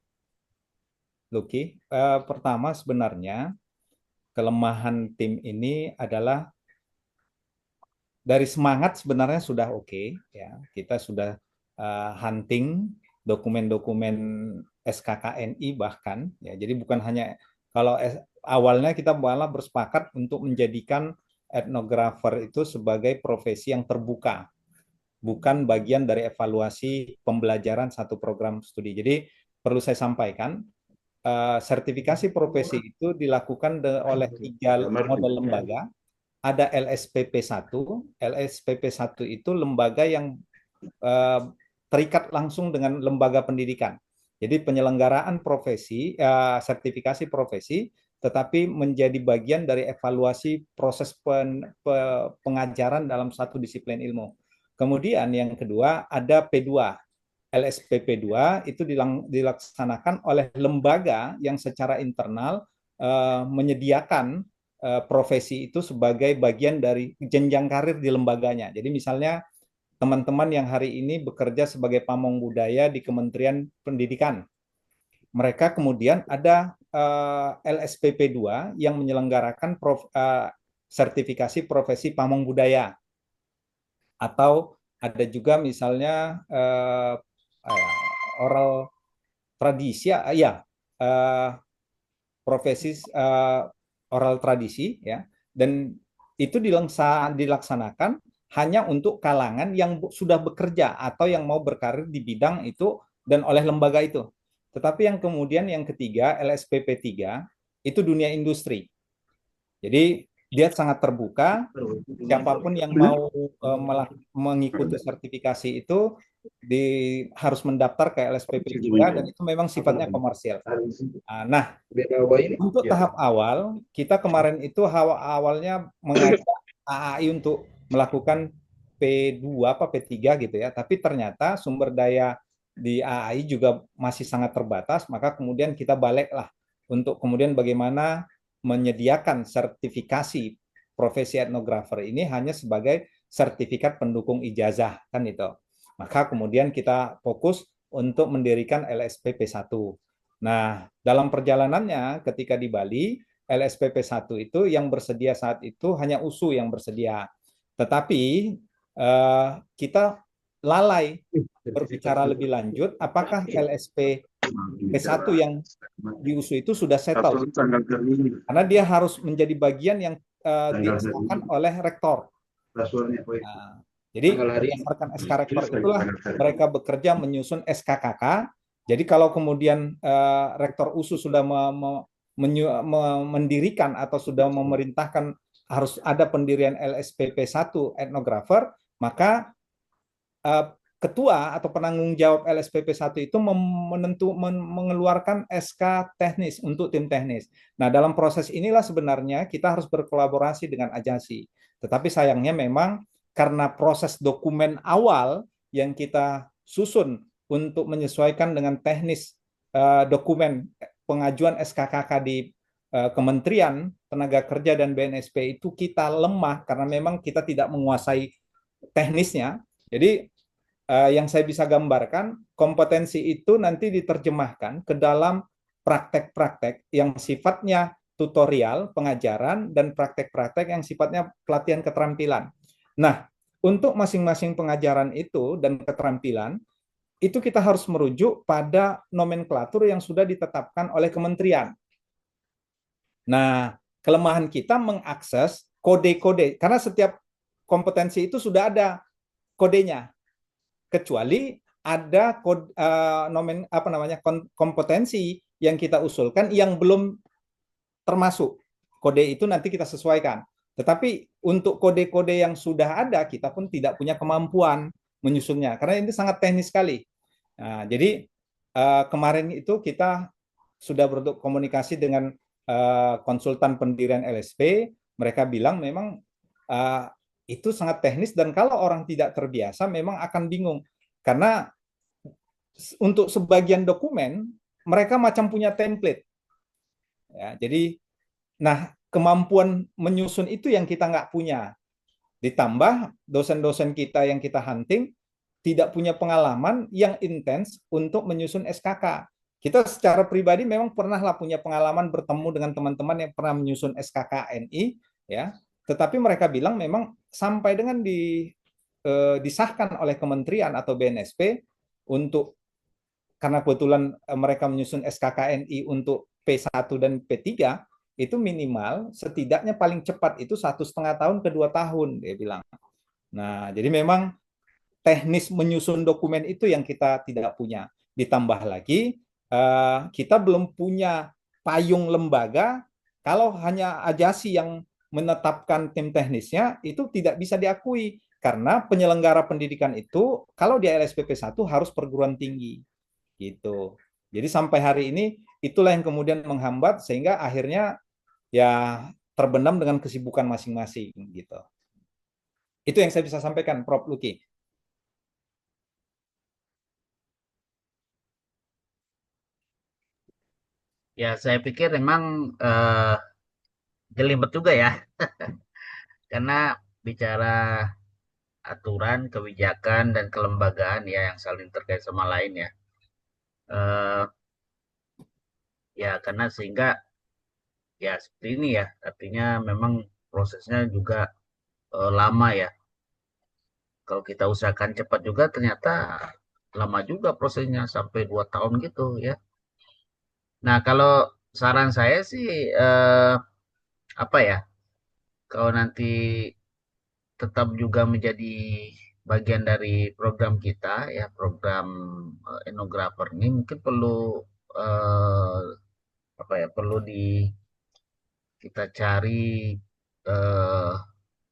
Lucky. Pertama sebenarnya kelemahan tim ini adalah dari semangat sebenarnya sudah oke ya. Kita sudah hunting dokumen-dokumen SKKNI bahkan ya. Jadi bukan hanya kalau awalnya kita malah bersepakat untuk menjadikan etnografer itu sebagai profesi yang terbuka, bukan bagian dari evaluasi pembelajaran satu program studi. Jadi perlu saya sampaikan, sertifikasi profesi itu dilakukan oleh 3 model lembaga. Ada LSPP 1. LSPP 1 itu lembaga yang eh, terikat langsung dengan lembaga pendidikan. Jadi penyelenggaraan profesi, sertifikasi profesi, tetapi menjadi bagian dari evaluasi proses pengajaran dalam satu disiplin ilmu. Kemudian yang kedua ada P2. LSPP 2 itu dilaksanakan oleh lembaga yang secara internal menyediakan profesi itu sebagai bagian dari jenjang karir di lembaganya. Jadi misalnya teman-teman yang hari ini bekerja sebagai pamong budaya di Kementerian Pendidikan, mereka kemudian ada LSPP 2 yang menyelenggarakan sertifikasi profesi pamong budaya. Atau ada juga misalnya oral tradisi, ya, profesi oral tradisi, ya, dan itu dilaksanakan hanya untuk kalangan yang sudah bekerja atau yang mau berkarir di bidang itu dan oleh lembaga itu. Tetapi yang kemudian yang ketiga, LSPP 3, itu dunia industri. Jadi dia sangat terbuka, siapapun yang mau mengikuti sertifikasi itu harus mendaftar ke LSPP 3 dan itu memang sifatnya komersial. Nah, untuk tahap awal, kita kemarin itu awalnya mengajak AAI untuk melakukan P2 apa P3 gitu ya, tapi ternyata sumber daya di AAI juga masih sangat terbatas, maka kemudian kita baliklah untuk kemudian bagaimana menyediakan sertifikasi profesi etnografer ini hanya sebagai sertifikat pendukung ijazah kan itu. Maka kemudian kita fokus untuk mendirikan LSPP 1. Nah, dalam perjalanannya ketika di Bali, LSPP 1 itu yang bersedia saat itu hanya USU yang bersedia. Tetapi kita lalai berbicara lebih lanjut, apakah LSPP 1 yang di USU itu sudah settle? Karena dia harus menjadi bagian yang diisahkan oleh rektor. Nah, jadi berdasarkan SK rektor itulah mereka bekerja menyusun SKKK. Jadi kalau kemudian rektor USU sudah mendirikan atau sudah memerintahkan harus ada pendirian LSPP 1 etnografer, maka ketua atau penanggung jawab LSPP 1 itu mengeluarkan SK teknis untuk tim teknis. Nah, dalam proses inilah sebenarnya kita harus berkolaborasi dengan Ajasi. Tetapi sayangnya memang karena proses dokumen awal yang kita susun untuk menyesuaikan dengan teknis dokumen pengajuan SKKK di Kementerian Tenaga Kerja dan BNSP itu kita lemah karena memang kita tidak menguasai teknisnya. Jadi yang saya bisa gambarkan, kompetensi itu nanti diterjemahkan ke dalam praktek-praktek yang sifatnya tutorial, pengajaran, dan praktek-praktek yang sifatnya pelatihan keterampilan. Nah, untuk masing-masing pengajaran itu dan keterampilan, itu kita harus merujuk pada nomenklatur yang sudah ditetapkan oleh kementerian. Nah, kelemahan kita mengakses kode-kode, karena setiap kompetensi itu sudah ada kodenya, kecuali ada kompetensi yang kita usulkan yang belum termasuk. Kode itu nanti kita sesuaikan. Tetapi untuk kode-kode yang sudah ada, kita pun tidak punya kemampuan menyusunnya, karena ini sangat teknis sekali. Nah, jadi kemarin itu kita sudah berkomunikasi dengan konsultan pendirian LSP. Mereka bilang memang itu sangat teknis, dan kalau orang tidak terbiasa memang akan bingung. Karena untuk sebagian dokumen, mereka macam punya template. Ya, jadi, kemampuan menyusun itu yang kita nggak punya. Ditambah dosen-dosen kita yang kita hunting tidak punya pengalaman yang intens untuk menyusun SKK. Kita secara pribadi memang pernahlah punya pengalaman bertemu dengan teman-teman yang pernah menyusun SKK NI, ya. Tetapi mereka bilang memang sampai dengan disahkan oleh kementerian atau BNSP untuk, karena kebetulan mereka menyusun SKK NI untuk P1 dan P3, itu minimal setidaknya paling cepat itu 1,5 tahun ke 2 tahun, dia bilang. Nah, jadi memang teknis menyusun dokumen itu yang kita tidak punya. Ditambah lagi, kita belum punya payung lembaga. Kalau hanya Ajasi yang menetapkan tim teknisnya, itu tidak bisa diakui. Karena penyelenggara pendidikan itu, kalau di LSPP 1 harus perguruan tinggi. Gitu. Jadi sampai hari ini, itulah yang kemudian menghambat, sehingga akhirnya ya terbenam dengan kesibukan masing-masing. Gitu. Itu yang saya bisa sampaikan, Prof. Luki. Ya, saya pikir memang jelimet juga ya, karena bicara aturan, kebijakan, dan kelembagaan ya yang saling terkait sama lain ya. Eh, Ya, karena sehingga ya seperti ini ya, artinya memang prosesnya juga lama ya. Kalau kita usahakan cepat juga ternyata lama juga prosesnya sampai 2 tahun gitu ya. Nah, kalau saran saya sih apa ya? Kalau nanti tetap juga menjadi bagian dari program kita ya, program Enografer ini mungkin perlu eh, apa ya? Perlu kita cari eh,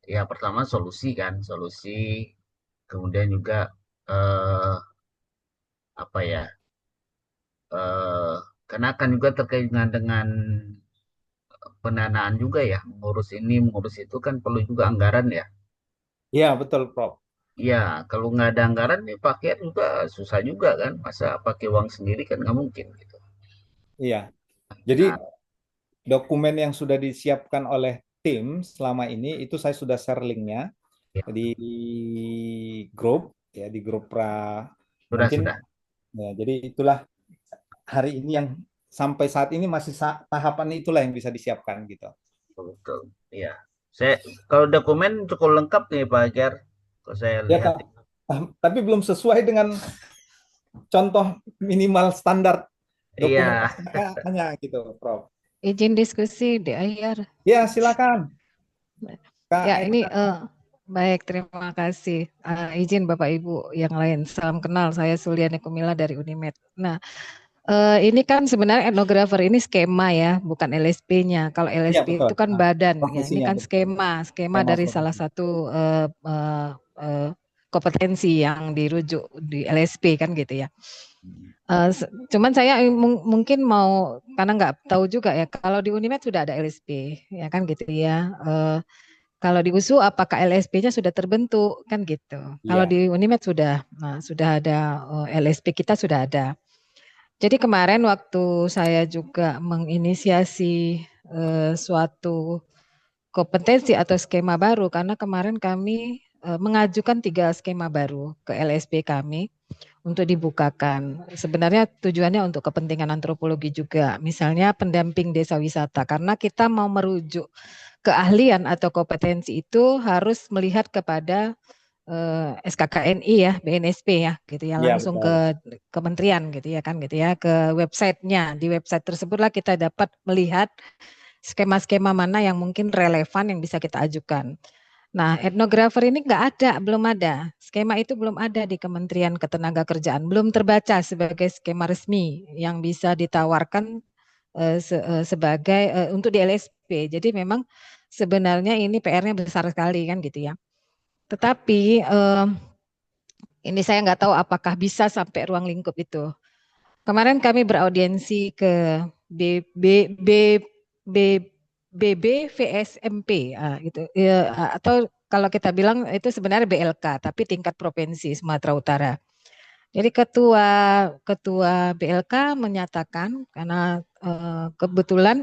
ya pertama solusi kan, solusi, kemudian juga eh, apa ya? eh karena akan juga terkait dengan pendanaan juga ya, mengurus ini, mengurus itu kan perlu juga anggaran ya. Iya, betul, Prof. Ya, kalau nggak ada anggaran ya pakai juga susah juga kan. Masa pakai uang sendiri kan nggak mungkin gitu. Iya. Jadi Nah, dokumen yang sudah disiapkan oleh tim selama ini itu saya sudah share linknya ya, di grup, ya, di grup sudah mungkin, sudah ya. Jadi itulah hari ini yang sampai saat ini masih tahapan itulah yang bisa disiapkan gitu. betul. Betul. Iya. Saya kalau dokumen cukup lengkap nih Pak Ajar. Kalau saya Ya, lihat. tapi belum sesuai dengan contoh minimal standar dokumen Iya, SKK-nya gitu, Prof. Izin diskusi di akhir. Ya, silakan, Kak Ya, Aina. ini baik, terima kasih. Izin Bapak Ibu yang lain, salam kenal. Saya Suliani Kumila dari Unimed. Nah, ini kan sebenarnya etnografer ini skema ya, bukan LSP-nya. Kalau Iya, LSP betul. itu kan badan, ya. Ini Profesinya kan betul. skema Tema dari salah profesi. satu kompetensi yang dirujuk di LSP kan gitu ya. Cuman saya mungkin mau, karena nggak tahu juga ya, kalau di Unimed sudah ada LSP, ya kan gitu ya. Kalau di USU apakah LSP-nya sudah terbentuk kan gitu. Kalau Iya. di Unimed sudah, sudah ada LSP kita sudah ada. Jadi kemarin waktu saya juga menginisiasi suatu kompetensi atau skema baru, karena kemarin kami mengajukan 3 skema baru ke LSP kami untuk dibukakan. Sebenarnya tujuannya untuk kepentingan antropologi juga, misalnya pendamping desa wisata, karena kita mau merujuk keahlian atau kompetensi itu harus melihat kepada SKKNI ya, BNSP ya, gitu ya, Iya, langsung betul. ke kementerian gitu ya kan gitu ya, ke websitenya. Di website tersebutlah kita dapat melihat skema-skema mana yang mungkin relevan yang bisa kita ajukan. Nah, etnografer ini nggak ada, belum ada. Skema itu belum ada di Kementerian Ketenagakerjaan, belum terbaca sebagai skema resmi yang bisa ditawarkan sebagai untuk di LSP. Jadi memang sebenarnya ini PR-nya besar sekali kan gitu ya. Tetapi ini saya nggak tahu apakah bisa sampai ruang lingkup itu. Kemarin kami beraudiensi ke B, B, B, B, BB VSMP gitu. Ya, atau kalau kita bilang itu sebenarnya BLK tapi tingkat provinsi Sumatera Utara. Jadi ketua ketua BLK menyatakan karena kebetulan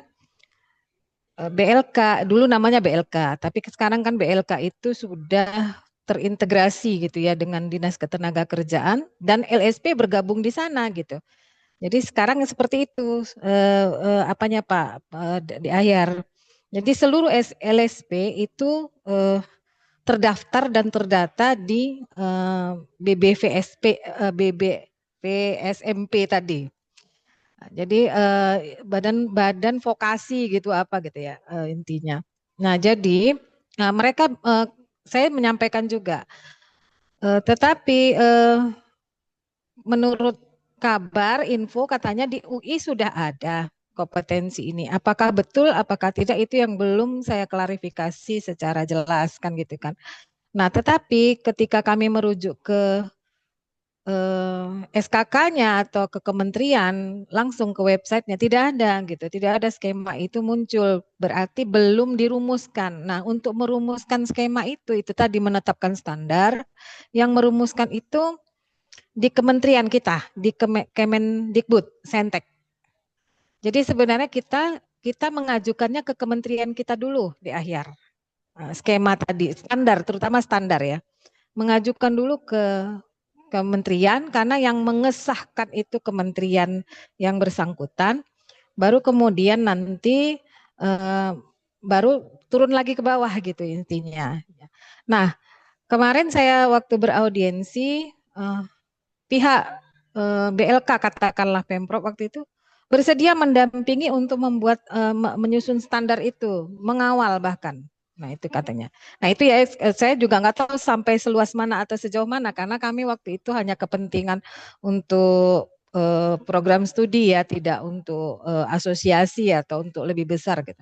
BLK dulu namanya BLK, tapi sekarang kan BLK itu sudah terintegrasi gitu ya dengan Dinas Ketenagakerjaan dan LSP bergabung di sana gitu. Jadi sekarang seperti itu apanya Pak di akhir. Jadi seluruh LSP itu terdaftar dan terdata di BBVSP BBVSMP tadi. Jadi badan vokasi gitu apa gitu ya intinya. Nah jadi mereka saya menyampaikan juga, tetapi menurut kabar info katanya di UI sudah ada kompetensi ini. Apakah betul, apakah tidak itu yang belum saya klarifikasi secara jelas kan gitu kan. Nah tetapi ketika kami merujuk ke SKK-nya atau ke kementerian langsung ke websitenya tidak ada gitu, tidak ada skema itu muncul, berarti belum dirumuskan. Nah untuk merumuskan skema itu tadi menetapkan standar, yang merumuskan itu di kementerian kita, di Kemendikbud, Sentek. Jadi sebenarnya kita mengajukannya ke kementerian kita dulu di akhir. Skema tadi, standar, terutama standar ya. Mengajukan dulu ke kementerian karena yang mengesahkan itu kementerian yang bersangkutan, baru kemudian nanti baru turun lagi ke bawah gitu intinya. Nah kemarin saya waktu beraudiensi pihak BLK katakanlah Pemprov waktu itu bersedia mendampingi untuk membuat menyusun standar itu, mengawal bahkan. Nah itu katanya. Nah itu ya saya juga nggak tahu sampai seluas mana atau sejauh mana karena kami waktu itu hanya kepentingan untuk program studi ya, tidak untuk asosiasi atau untuk lebih besar gitu.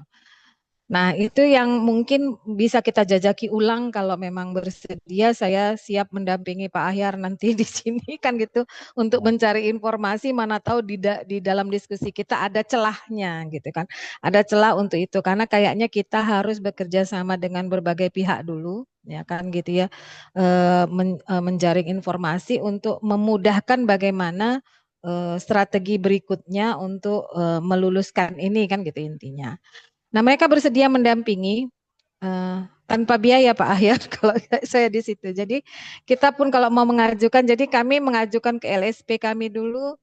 Nah, itu yang mungkin bisa kita jajaki ulang kalau memang bersedia saya siap mendampingi Pak Ahyar nanti di sini kan gitu untuk mencari informasi mana tahu di dalam diskusi kita ada celahnya gitu kan. Ada celah untuk itu karena kayaknya kita harus bekerja sama dengan berbagai pihak dulu ya kan gitu ya. Menjaring informasi untuk memudahkan bagaimana strategi berikutnya untuk meluluskan ini kan gitu intinya. Nah, mereka bersedia mendampingi tanpa biaya Pak Ahyar kalau saya di situ. Jadi kita pun kalau mau mengajukan, jadi kami mengajukan ke LSP kami dulu,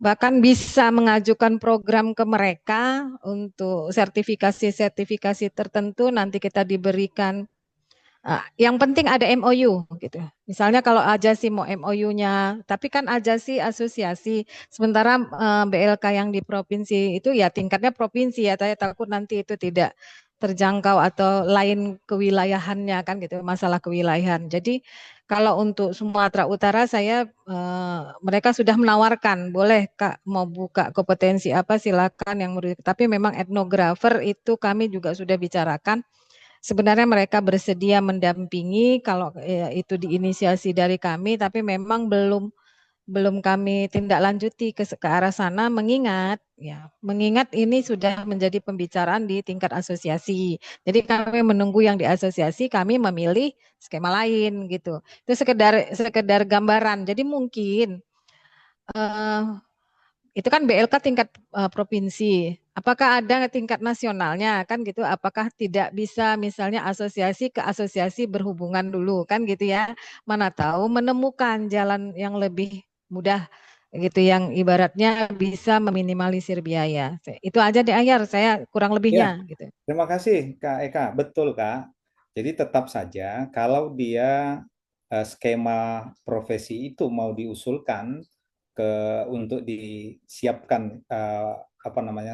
bahkan bisa mengajukan program ke mereka untuk sertifikasi-sertifikasi tertentu nanti kita diberikan. Yang penting ada MOU gitu. Misalnya kalau Ajasi mau MOU-nya, tapi kan Ajasi asosiasi, sementara BLK yang di provinsi itu ya tingkatnya provinsi ya, saya takut nanti itu tidak terjangkau atau lain kewilayahannya kan gitu, masalah kewilayahan. Jadi kalau untuk Sumatera Utara saya mereka sudah menawarkan, boleh Kak mau buka kompetensi apa silakan yang tapi memang etnografer itu kami juga sudah bicarakan. Sebenarnya mereka bersedia mendampingi kalau itu diinisiasi dari kami, tapi memang belum kami tindak lanjuti ke arah sana mengingat ini sudah menjadi pembicaraan di tingkat asosiasi. Jadi kami menunggu yang di asosiasi, kami memilih skema lain gitu. Itu sekedar gambaran. Jadi mungkin itu kan BLK tingkat provinsi. Apakah ada tingkat nasionalnya kan gitu? Apakah tidak bisa misalnya asosiasi ke asosiasi berhubungan dulu kan gitu ya? Mana tahu menemukan jalan yang lebih mudah gitu yang ibaratnya bisa meminimalisir biaya. Itu aja di akhir saya kurang Ya, lebihnya gitu. terima kasih Kak Eka. Betul Kak. Jadi tetap saja kalau dia skema profesi itu mau diusulkan ke untuk disiapkan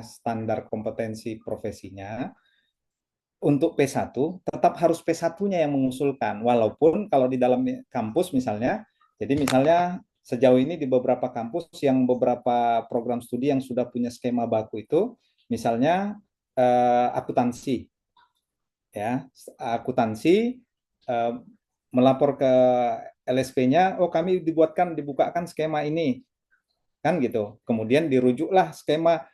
standar kompetensi profesinya. Untuk P1 tetap harus P1-nya yang mengusulkan, walaupun kalau di dalam kampus misalnya, jadi misalnya sejauh ini di beberapa kampus yang beberapa program studi yang sudah punya skema baku itu, misalnya akuntansi, ya akuntansi eh, melapor ke LSP-nya, oh kami dibukakan skema ini, kan gitu. Kemudian dirujuklah skema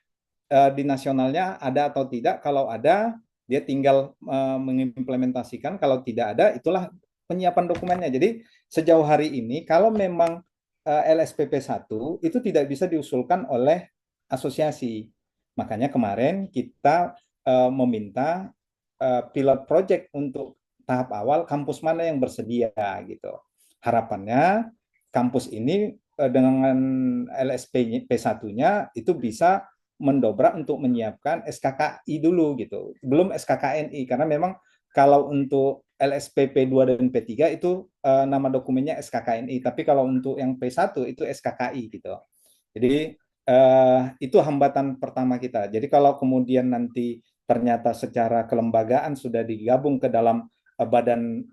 di nasionalnya ada atau tidak. Kalau ada, dia tinggal mengimplementasikan. Kalau tidak ada, itulah penyiapan dokumennya. Jadi sejauh hari ini, kalau memang LSPP 1 itu tidak bisa diusulkan oleh asosiasi. Makanya kemarin kita meminta pilot project untuk tahap awal kampus mana yang bersedia gitu. Harapannya kampus ini dengan LSP P1-nya itu bisa mendobrak untuk menyiapkan SKKI dulu gitu. Belum SKKNI karena memang kalau untuk LSPP 2 dan P3 itu nama dokumennya SKKNI, tapi kalau untuk yang P1 itu SKKI gitu. Jadi itu hambatan pertama kita. Jadi kalau kemudian nanti ternyata secara kelembagaan sudah digabung ke dalam badan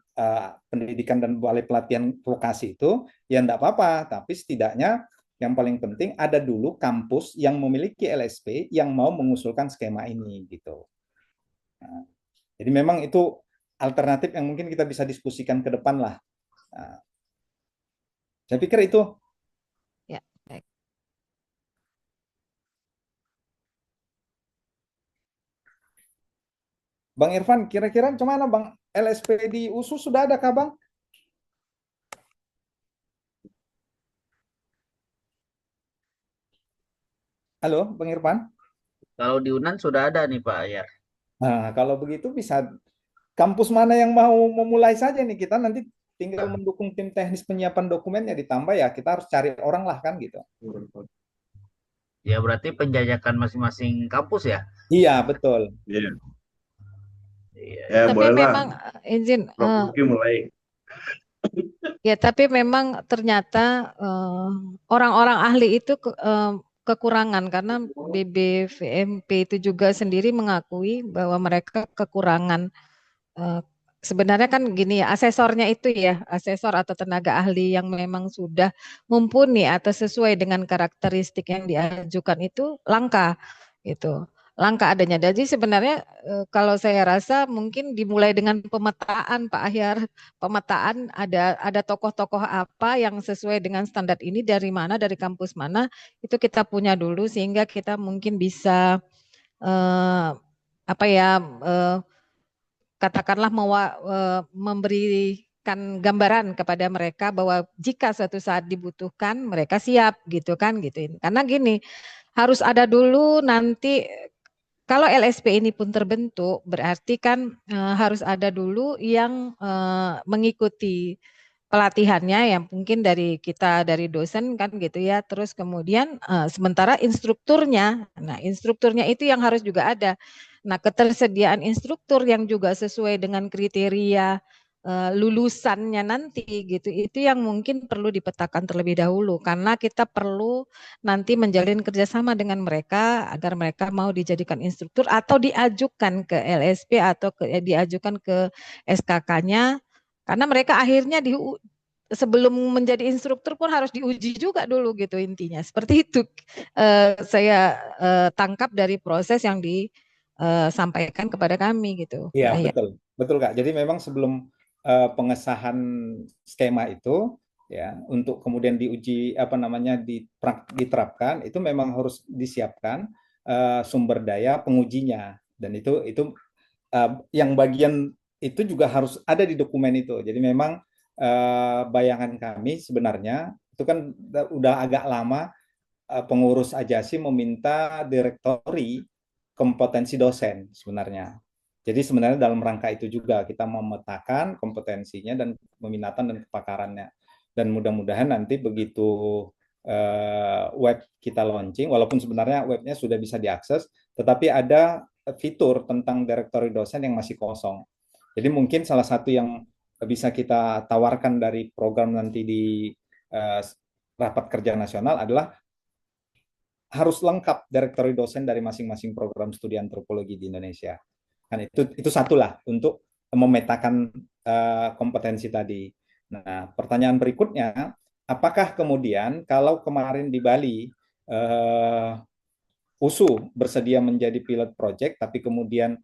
pendidikan dan balai pelatihan vokasi itu, ya enggak apa-apa, tapi setidaknya yang paling penting ada dulu kampus yang memiliki LSP yang mau mengusulkan skema ini gitu. Nah, jadi memang itu alternatif yang mungkin kita bisa diskusikan ke depan lah. Nah, saya pikir itu. Ya, baik. Bang Irfan, kira-kira gimana Bang? LSP di USU sudah ada kah Bang? Halo, Bang Irfan? Kalau di Unan sudah ada nih Pak ya. Nah, kalau begitu bisa kampus mana yang mau memulai saja nih, kita nanti tinggal mendukung tim teknis penyiapan dokumennya, ditambah ya kita harus cari orang lah kan gitu. Ya berarti penjajakan masing-masing kampus ya. Iya, betul. Iya. Iya. Ya, Tapi bolehlah memang izin, Prof. Luki mulai. ya tapi memang ternyata orang-orang ahli itu kekurangan karena BBVMP itu juga sendiri mengakui bahwa mereka kekurangan. Eh, Sebenarnya kan gini ya, asesornya itu ya, asesor atau tenaga ahli yang memang sudah mumpuni atau sesuai dengan karakteristik yang diajukan itu langka gitu. Langka adanya. Jadi sebenarnya kalau saya rasa mungkin dimulai dengan pemetaan Pak Ahyar, pemetaan ada tokoh-tokoh apa yang sesuai dengan standar ini dari mana, dari kampus mana, itu kita punya dulu sehingga kita mungkin bisa eh, apa ya eh, katakanlah memberikan gambaran kepada mereka bahwa jika suatu saat dibutuhkan mereka siap gitu kan gitu. Karena gini, harus ada dulu nanti kalau LSP ini pun terbentuk berarti kan harus ada dulu yang mengikuti pelatihannya yang mungkin dari kita dari dosen kan gitu ya. Terus kemudian sementara instrukturnya itu yang harus juga ada. Nah, ketersediaan instruktur yang juga sesuai dengan kriteria lulusannya nanti gitu. Itu yang mungkin perlu dipetakan terlebih dahulu karena kita perlu nanti menjalin kerjasama dengan mereka agar mereka mau dijadikan instruktur atau diajukan ke LSP atau diajukan ke SKK-nya karena mereka akhirnya sebelum menjadi instruktur pun harus diuji juga dulu gitu intinya. Seperti itu saya tangkap dari proses yang disampaikan kepada kami gitu, Iya, Pak Ayat. betul. Betul, Kak. Jadi memang sebelum pengesahan skema itu ya untuk kemudian diuji diterapkan itu memang harus disiapkan sumber daya pengujinya dan itu yang bagian itu juga harus ada di dokumen itu. Jadi memang bayangan kami sebenarnya itu kan udah agak lama pengurus Ajasi meminta direktori kompetensi dosen sebenarnya. Jadi sebenarnya dalam rangka itu juga kita memetakan kompetensinya dan peminatan dan kepakarannya. Dan mudah-mudahan nanti begitu web kita launching, walaupun sebenarnya webnya sudah bisa diakses, tetapi ada fitur tentang direktori dosen yang masih kosong. Jadi mungkin salah satu yang bisa kita tawarkan dari program nanti di rapat kerja nasional adalah harus lengkap direktori dosen dari masing-masing program studi antropologi di Indonesia. Kan itu satulah untuk memetakan kompetensi tadi. Nah, pertanyaan berikutnya, apakah kemudian kalau kemarin di Bali USU bersedia menjadi pilot project, tapi kemudian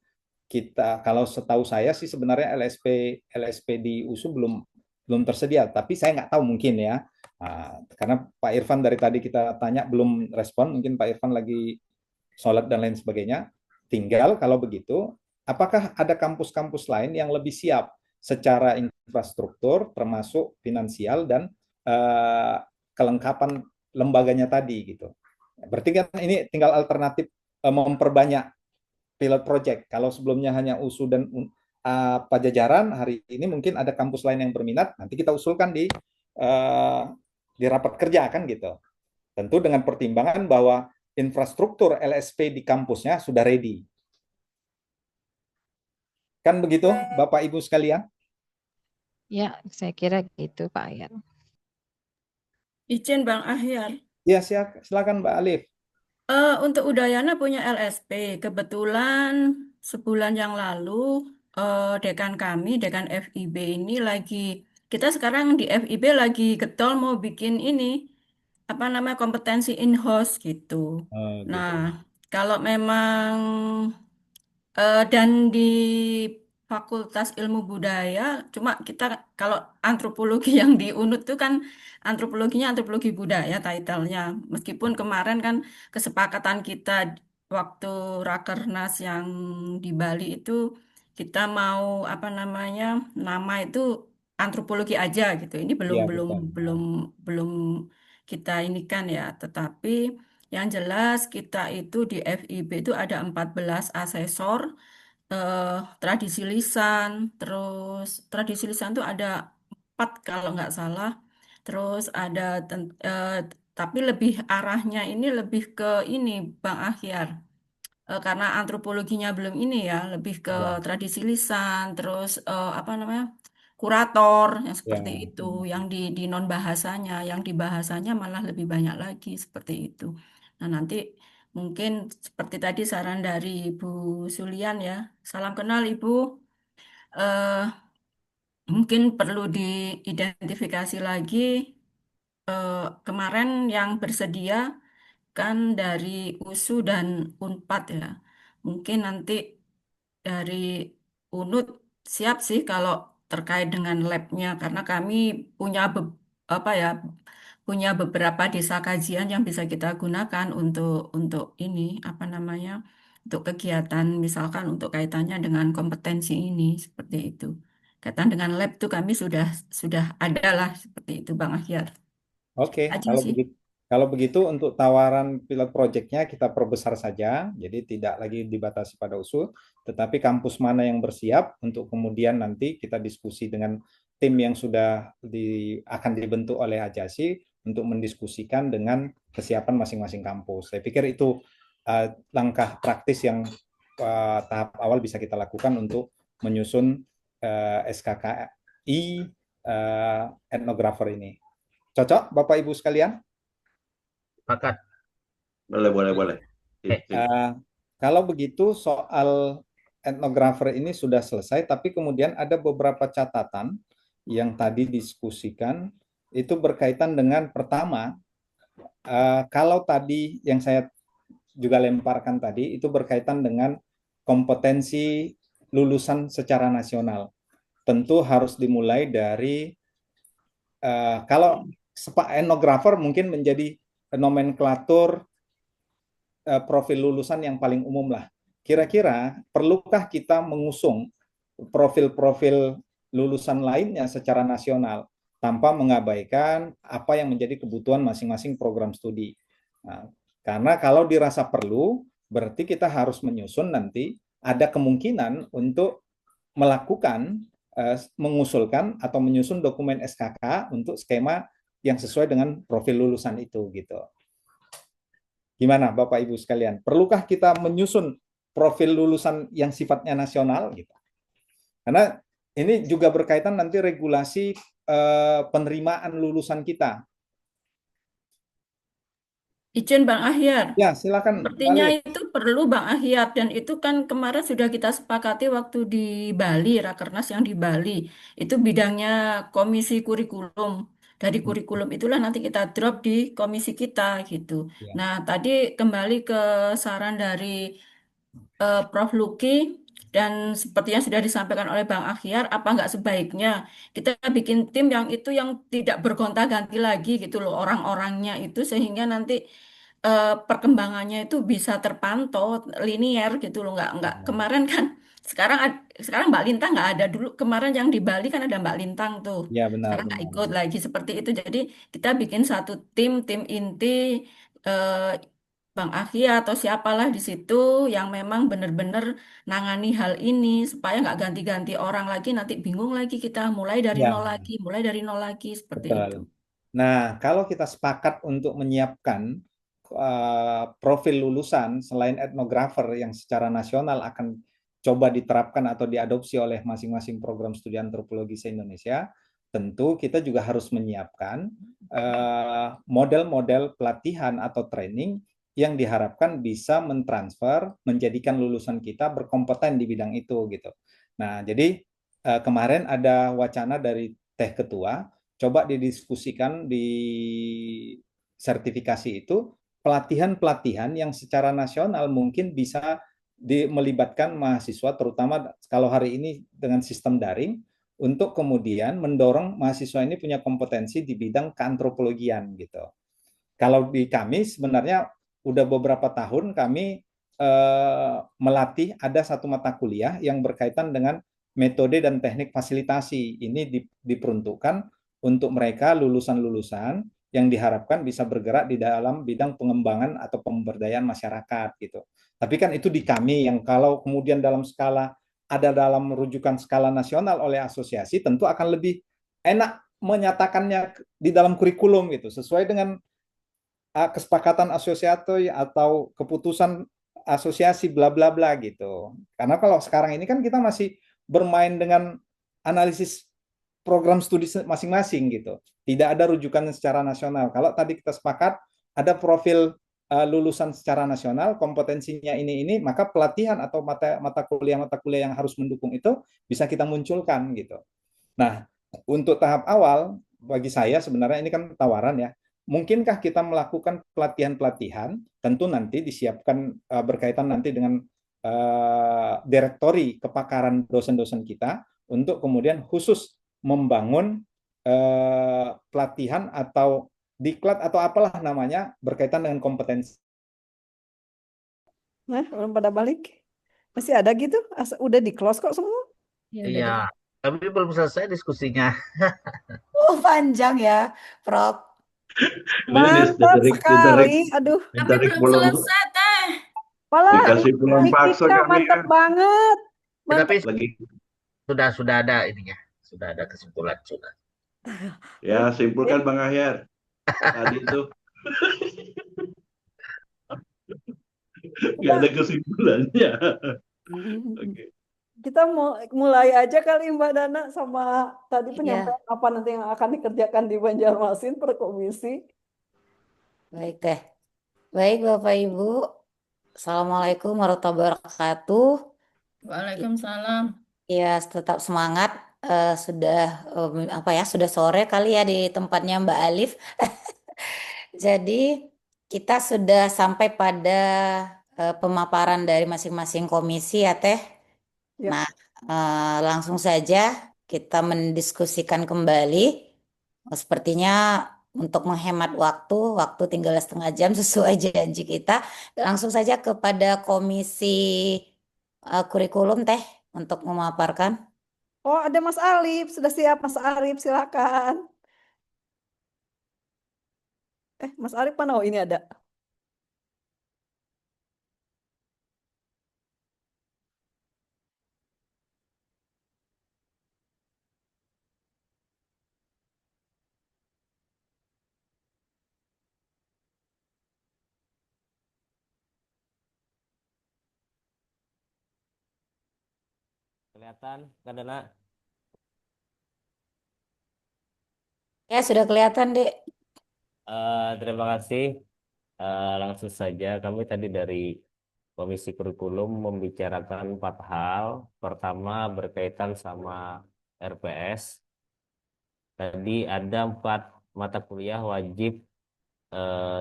kita, kalau setahu saya sih sebenarnya LSP di USU belum tersedia, tapi saya nggak tahu mungkin ya. Nah, karena Pak Irfan dari tadi kita tanya belum respon, mungkin Pak Irfan lagi sholat dan lain sebagainya. Tinggal kalau begitu, apakah ada kampus-kampus lain yang lebih siap secara infrastruktur, termasuk finansial dan kelengkapan lembaganya tadi gitu. Berarti kan ini tinggal alternatif memperbanyak pilot project. Kalau sebelumnya hanya USU dan Pajajaran, hari ini mungkin ada kampus lain yang berminat, nanti kita usulkan di rapat kerja kan gitu. Tentu dengan pertimbangan bahwa infrastruktur LSP di kampusnya sudah ready. Kan begitu, Bapak Ibu sekalian? Ya, saya kira gitu Pak Ayat. Izin Bang Ahyar. Ya, silakan Mbak Alif. Untuk Udayana punya LSP. Kebetulan sebulan yang lalu dekan kami, dekan FIB ini kita sekarang di FIB lagi getol mau bikin ini, apa namanya, kompetensi in-house gitu. Gitu. Nah, kalau memang dan di Fakultas Ilmu Budaya, cuma kita kalau antropologi yang di UNUD itu kan antropologinya antropologi budaya titlenya. Meskipun kemarin kan kesepakatan kita waktu Rakernas yang di Bali itu kita mau apa namanya, nama itu antropologi aja gitu. Ini belum Ya, belum betul. belum belum kita ini kan ya. Tetapi yang jelas kita itu di FIB itu ada 14 asesor tradisi lisan, terus tradisi lisan tuh ada 4 kalau nggak salah, terus ada tapi lebih arahnya ini lebih ke ini Bang Ahyar. Karena antropologinya belum ini ya, lebih ke Ya, tradisi lisan, terus apa namanya, kurator yang ya. seperti itu, yang di non bahasanya, yang di bahasanya malah lebih banyak lagi seperti itu. Nah nanti mungkin seperti tadi saran dari Ibu Sulian ya, salam kenal Ibu. eh Mungkin perlu diidentifikasi lagi kemarin yang bersedia kan dari USU dan UNPAD ya. Mungkin nanti dari UNUD siap sih kalau terkait dengan labnya karena kami punya apa ya, punya beberapa desa kajian yang bisa kita gunakan untuk ini apa namanya, untuk kegiatan misalkan untuk kaitannya dengan kompetensi ini seperti itu. Kaitan dengan lab tuh kami sudah ada lah seperti itu Bang Ahyar. Oke, Aja kalau sih. begitu, untuk tawaran pilot projectnya kita perbesar saja, jadi tidak lagi dibatasi pada usul, tetapi kampus mana yang bersiap untuk kemudian nanti kita diskusi dengan tim yang sudah akan dibentuk oleh Ajasi untuk mendiskusikan dengan kesiapan masing-masing kampus. Saya pikir itu langkah praktis yang tahap awal bisa kita lakukan untuk menyusun SKKI etnografer ini. Cocok, Bapak Ibu sekalian? Pakat. Boleh, boleh, boleh. Kalau begitu soal etnografer ini sudah selesai, tapi kemudian ada beberapa catatan yang tadi diskusikan itu berkaitan dengan pertama, kalau tadi yang saya juga lemparkan tadi itu berkaitan dengan kompetensi lulusan secara nasional. Tentu harus dimulai dari kalau etnografer mungkin menjadi nomenklatur profil lulusan yang paling umum lah. Kira-kira perlukah kita mengusung profil-profil lulusan lainnya secara nasional tanpa mengabaikan apa yang menjadi kebutuhan masing-masing program studi. Nah, karena kalau dirasa perlu, berarti kita harus menyusun nanti ada kemungkinan untuk melakukan mengusulkan atau menyusun dokumen SKK untuk skema yang sesuai dengan profil lulusan itu gitu. Gimana Bapak Ibu sekalian? Perlukah kita menyusun profil lulusan yang sifatnya nasional gitu? Karena ini juga berkaitan nanti regulasi penerimaan lulusan kita. Izin Bang Ahyar. Ya, silakan Mbak Sepertinya Lip. itu perlu Bang Ahyar dan itu kan kemarin sudah kita sepakati waktu di Bali, Rakernas yang di Bali. Itu bidangnya komisi kurikulum. Dari kurikulum itulah nanti kita drop di komisi kita gitu. Ya, Nah, tadi kembali ke saran dari Prof. Luki dan seperti yang sudah disampaikan oleh Bang Akhyar, apa nggak sebaiknya kita bikin tim yang itu yang tidak bergonta-ganti lagi gitu loh orang-orangnya itu sehingga nanti perkembangannya itu bisa terpantau linier gitu loh nggak ya, kemarin kan sekarang Mbak Lintang nggak ada dulu kemarin yang di Bali kan ada Mbak Lintang tuh ya benar sekarang nggak benar. ikut lagi seperti itu jadi kita bikin satu tim inti eh, Bang Akia atau siapalah di situ yang memang benar-benar nangani hal ini supaya nggak ganti-ganti orang lagi nanti bingung lagi kita Ya, mulai dari nol lagi seperti betul. itu. Nah, kalau kita sepakat untuk menyiapkan profil lulusan selain etnografer yang secara nasional akan coba diterapkan atau diadopsi oleh masing-masing program studi antropologi se-Indonesia, tentu kita juga harus menyiapkan model-model pelatihan atau training yang diharapkan bisa mentransfer, menjadikan lulusan kita berkompeten di bidang itu gitu. Nah, jadi kemarin ada wacana dari Teh Ketua coba didiskusikan di sertifikasi itu pelatihan-pelatihan yang secara nasional mungkin bisa melibatkan mahasiswa terutama kalau hari ini dengan sistem daring untuk kemudian mendorong mahasiswa ini punya kompetensi di bidang keantropologian gitu. Kalau di kami sebenarnya udah beberapa tahun kami melatih ada satu mata kuliah yang berkaitan dengan metode dan teknik fasilitasi. Ini diperuntukkan untuk mereka lulusan-lulusan yang diharapkan bisa bergerak di dalam bidang pengembangan atau pemberdayaan masyarakat gitu. Tapi kan itu di kami yang kalau kemudian dalam skala ada dalam rujukan skala nasional oleh asosiasi tentu akan lebih enak menyatakannya di dalam kurikulum gitu sesuai dengan kesepakatan asosiasi atau keputusan asosiasi bla bla bla gitu. Karena kalau sekarang ini kan kita masih bermain dengan analisis program studi masing-masing gitu. Tidak ada rujukan secara nasional. Kalau tadi kita sepakat ada profil lulusan secara nasional, kompetensinya ini, maka pelatihan atau mata kuliah yang harus mendukung itu bisa kita munculkan gitu. Nah, untuk tahap awal bagi saya sebenarnya ini kan tawaran ya. Mungkinkah kita melakukan pelatihan-pelatihan? Tentu nanti disiapkan berkaitan nanti dengan direktori kepakaran dosen-dosen kita untuk kemudian khusus membangun pelatihan atau diklat atau apalah namanya berkaitan dengan kompetensi. Nah, belum pada balik. Masih ada gitu? Udah di close kok semua? Ya udah Iya, deh. tapi belum selesai diskusinya. Oh, panjang ya, Prof. Ini Mantap sekali. Aduh, Tapi ditarik belum pulang, selesai teh. malah dikasih pulang paksa mikirnya kami ya. mantap banget. Tetapi Mantap. Lagi sudah ada ininya, sudah ada kesimpulan sudah. ya simpulkan Oke. Bang Ahyar tadi itu nggak ada Kita, kesimpulannya. Oke. kita mau mulai aja kali Mbak Dana sama tadi Iya, penyampaian apa nanti yang akan dikerjakan di Banjarmasin per komisi. baik teh. Baik Bapak Ibu, Assalamualaikum warahmatullahi wabarakatuh. Waalaikumsalam. Ya, tetap semangat. Sudah apa ya? Sudah sore kali ya di tempatnya Mbak Alif. Jadi kita sudah sampai pada pemaparan dari masing-masing komisi ya Teh. Ya. Nah, langsung saja kita mendiskusikan kembali. Sepertinya untuk menghemat waktu, waktu tinggal setengah jam sesuai janji kita. Langsung saja kepada komisi kurikulum Teh untuk memaparkan. Oh, ada Mas Arif. Sudah siap Mas Arif, silakan. Mas Arif mana? Oh, ini ada. Kelihatan, Kak Dana? Ya, sudah kelihatan, Dek. Terima kasih langsung saja kami tadi dari Komisi Kurikulum membicarakan 4 hal. Pertama berkaitan sama RPS. Tadi ada 4 mata kuliah wajib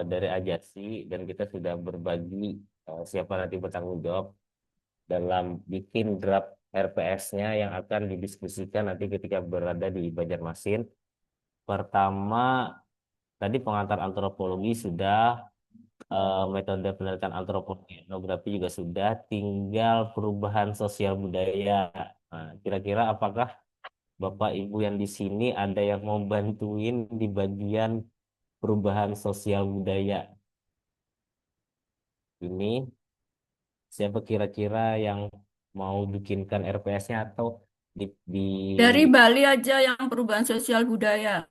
dari Ajasi dan kita sudah berbagi siapa nanti bertanggung jawab dalam bikin draft RPS-nya yang akan didiskusikan nanti ketika berada di Banjarmasin. Pertama, tadi pengantar antropologi sudah, metode penelitian antropologi etnografi juga sudah, tinggal perubahan sosial budaya. Nah, kira-kira apakah Bapak Ibu yang di sini ada yang mau bantuin di bagian perubahan sosial budaya ini? Siapa kira-kira yang mau bikinkan RPS-nya atau di Dari Bali aja yang perubahan sosial budaya.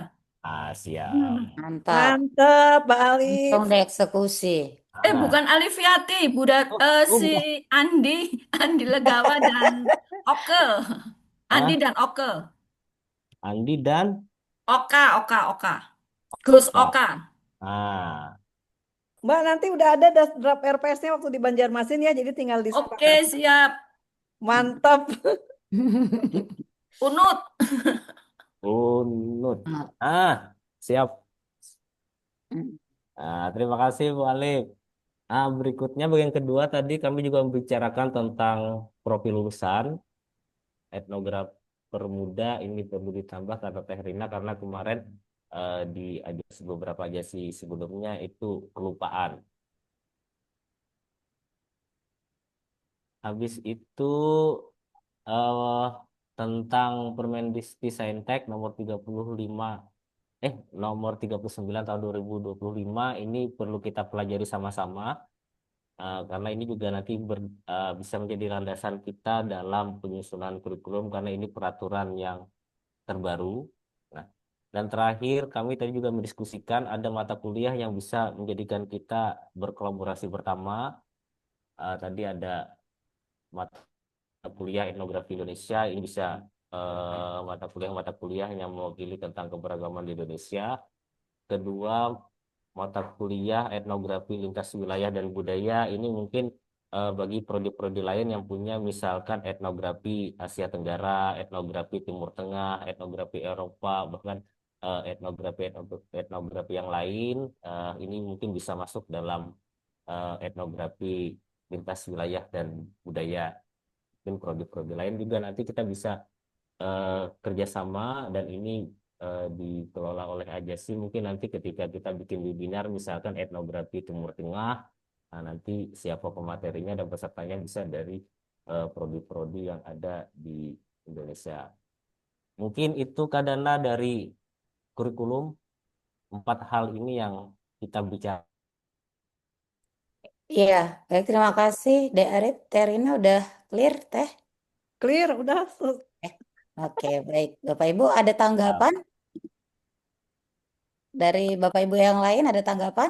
siap. Mantap. Mantap, Mbak Alif. Langsung dieksekusi. Bukan Alifiati, si bukan. Andi, Andi Legawa dan Oke. Andi Hah? dan Oke. Andi dan Oka. Gus Oka. Oka. Ah, Mbak, nanti udah ada draft RPS-nya waktu di Banjarmasin ya, jadi tinggal Oke, disepakati. siap. Mantap. Unut. Unut. Siap. Terima kasih Bu Alif. Berikutnya bagian kedua tadi kami juga membicarakan tentang profil lulusan etnografer muda. Ini perlu ditambah kata Teh Rina karena kemarin di beberapa ajasi sebelumnya itu kelupaan. Habis itu eh, tentang Permendikbudristek nomor 39 tahun 2025 ini perlu kita pelajari sama-sama karena ini juga nanti bisa menjadi landasan kita dalam penyusunan kurikulum karena ini peraturan yang terbaru. Nah, dan terakhir kami tadi juga mendiskusikan ada mata kuliah yang bisa menjadikan kita berkolaborasi bersama. Tadi ada mata kuliah etnografi Indonesia, ini bisa mata kuliah yang mewakili tentang keberagaman di Indonesia. Kedua, mata kuliah etnografi lintas wilayah dan budaya, ini mungkin bagi prodi-prodi lain yang punya misalkan etnografi Asia Tenggara, etnografi Timur Tengah, etnografi Eropa, bahkan etnografi yang lain, ini mungkin bisa masuk dalam etnografi lintas wilayah dan budaya. Mungkin prodi-prodi lain juga nanti kita bisa kerjasama dan ini dikelola oleh Ajasi. Mungkin nanti ketika kita bikin webinar misalkan etnografi Timur Tengah, nanti siapa pematerinya dan pesertanya bisa dari prodi-prodi yang ada di Indonesia. Mungkin itu Kak Dana dari kurikulum 4 hal ini yang kita bicara. Iya, baik, terima kasih Dek Arif. Terina udah clear, Teh? Clear, udah. Oke, baik. Bapak Ibu ada tanggapan? Dari Bapak Ibu yang lain ada tanggapan?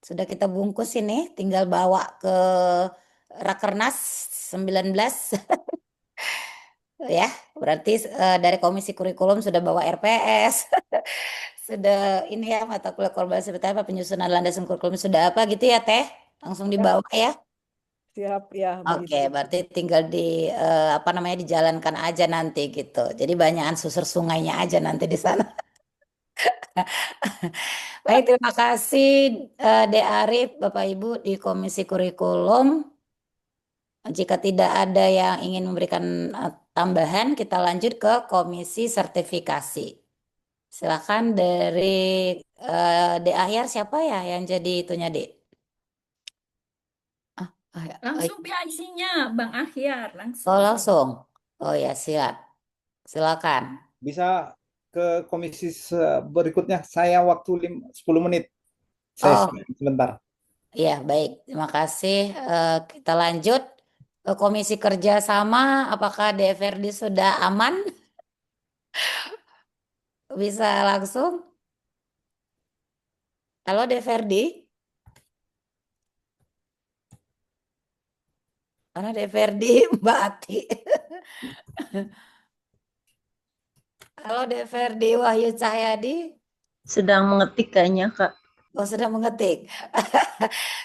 Sudah kita bungkus ini, tinggal bawa ke Rakernas 19. Ya, berarti dari Komisi Kurikulum sudah bawa RPS. Sudah ini ya, mata kuliah kolaborasi apa penyusunan landasan kurikulum sudah apa gitu ya, Teh? Langsung dibawa ya. Siap ya. Oke, berarti tinggal apa namanya dijalankan aja nanti gitu. Jadi banyakan susur sungainya aja nanti di sana. Baik, terima kasih Dek Arif, Bapak Ibu di Komisi Kurikulum. Jika tidak ada yang ingin memberikan tambahan, kita lanjut ke Komisi Sertifikasi. Silakan dari Dek Ahyar, siapa ya yang jadi itunya, Dek? Langsung PIC-nya, Bang Ahyar. Oh, langsung. Oh ya, siap. Silakan. Bisa ke komisi berikutnya. Saya waktu 10 menit. Saya sebentar. Ya, baik. Terima kasih. Kita lanjut ke Komisi Kerjasama. Apakah DFRD sudah aman? Bisa langsung? Halo DFRD? Karena DFRD Mbak Ati. Halo DFRD Wahyu Cahyadi. Sedang mengetik kayaknya, Kak. Oh, sedang mengetik.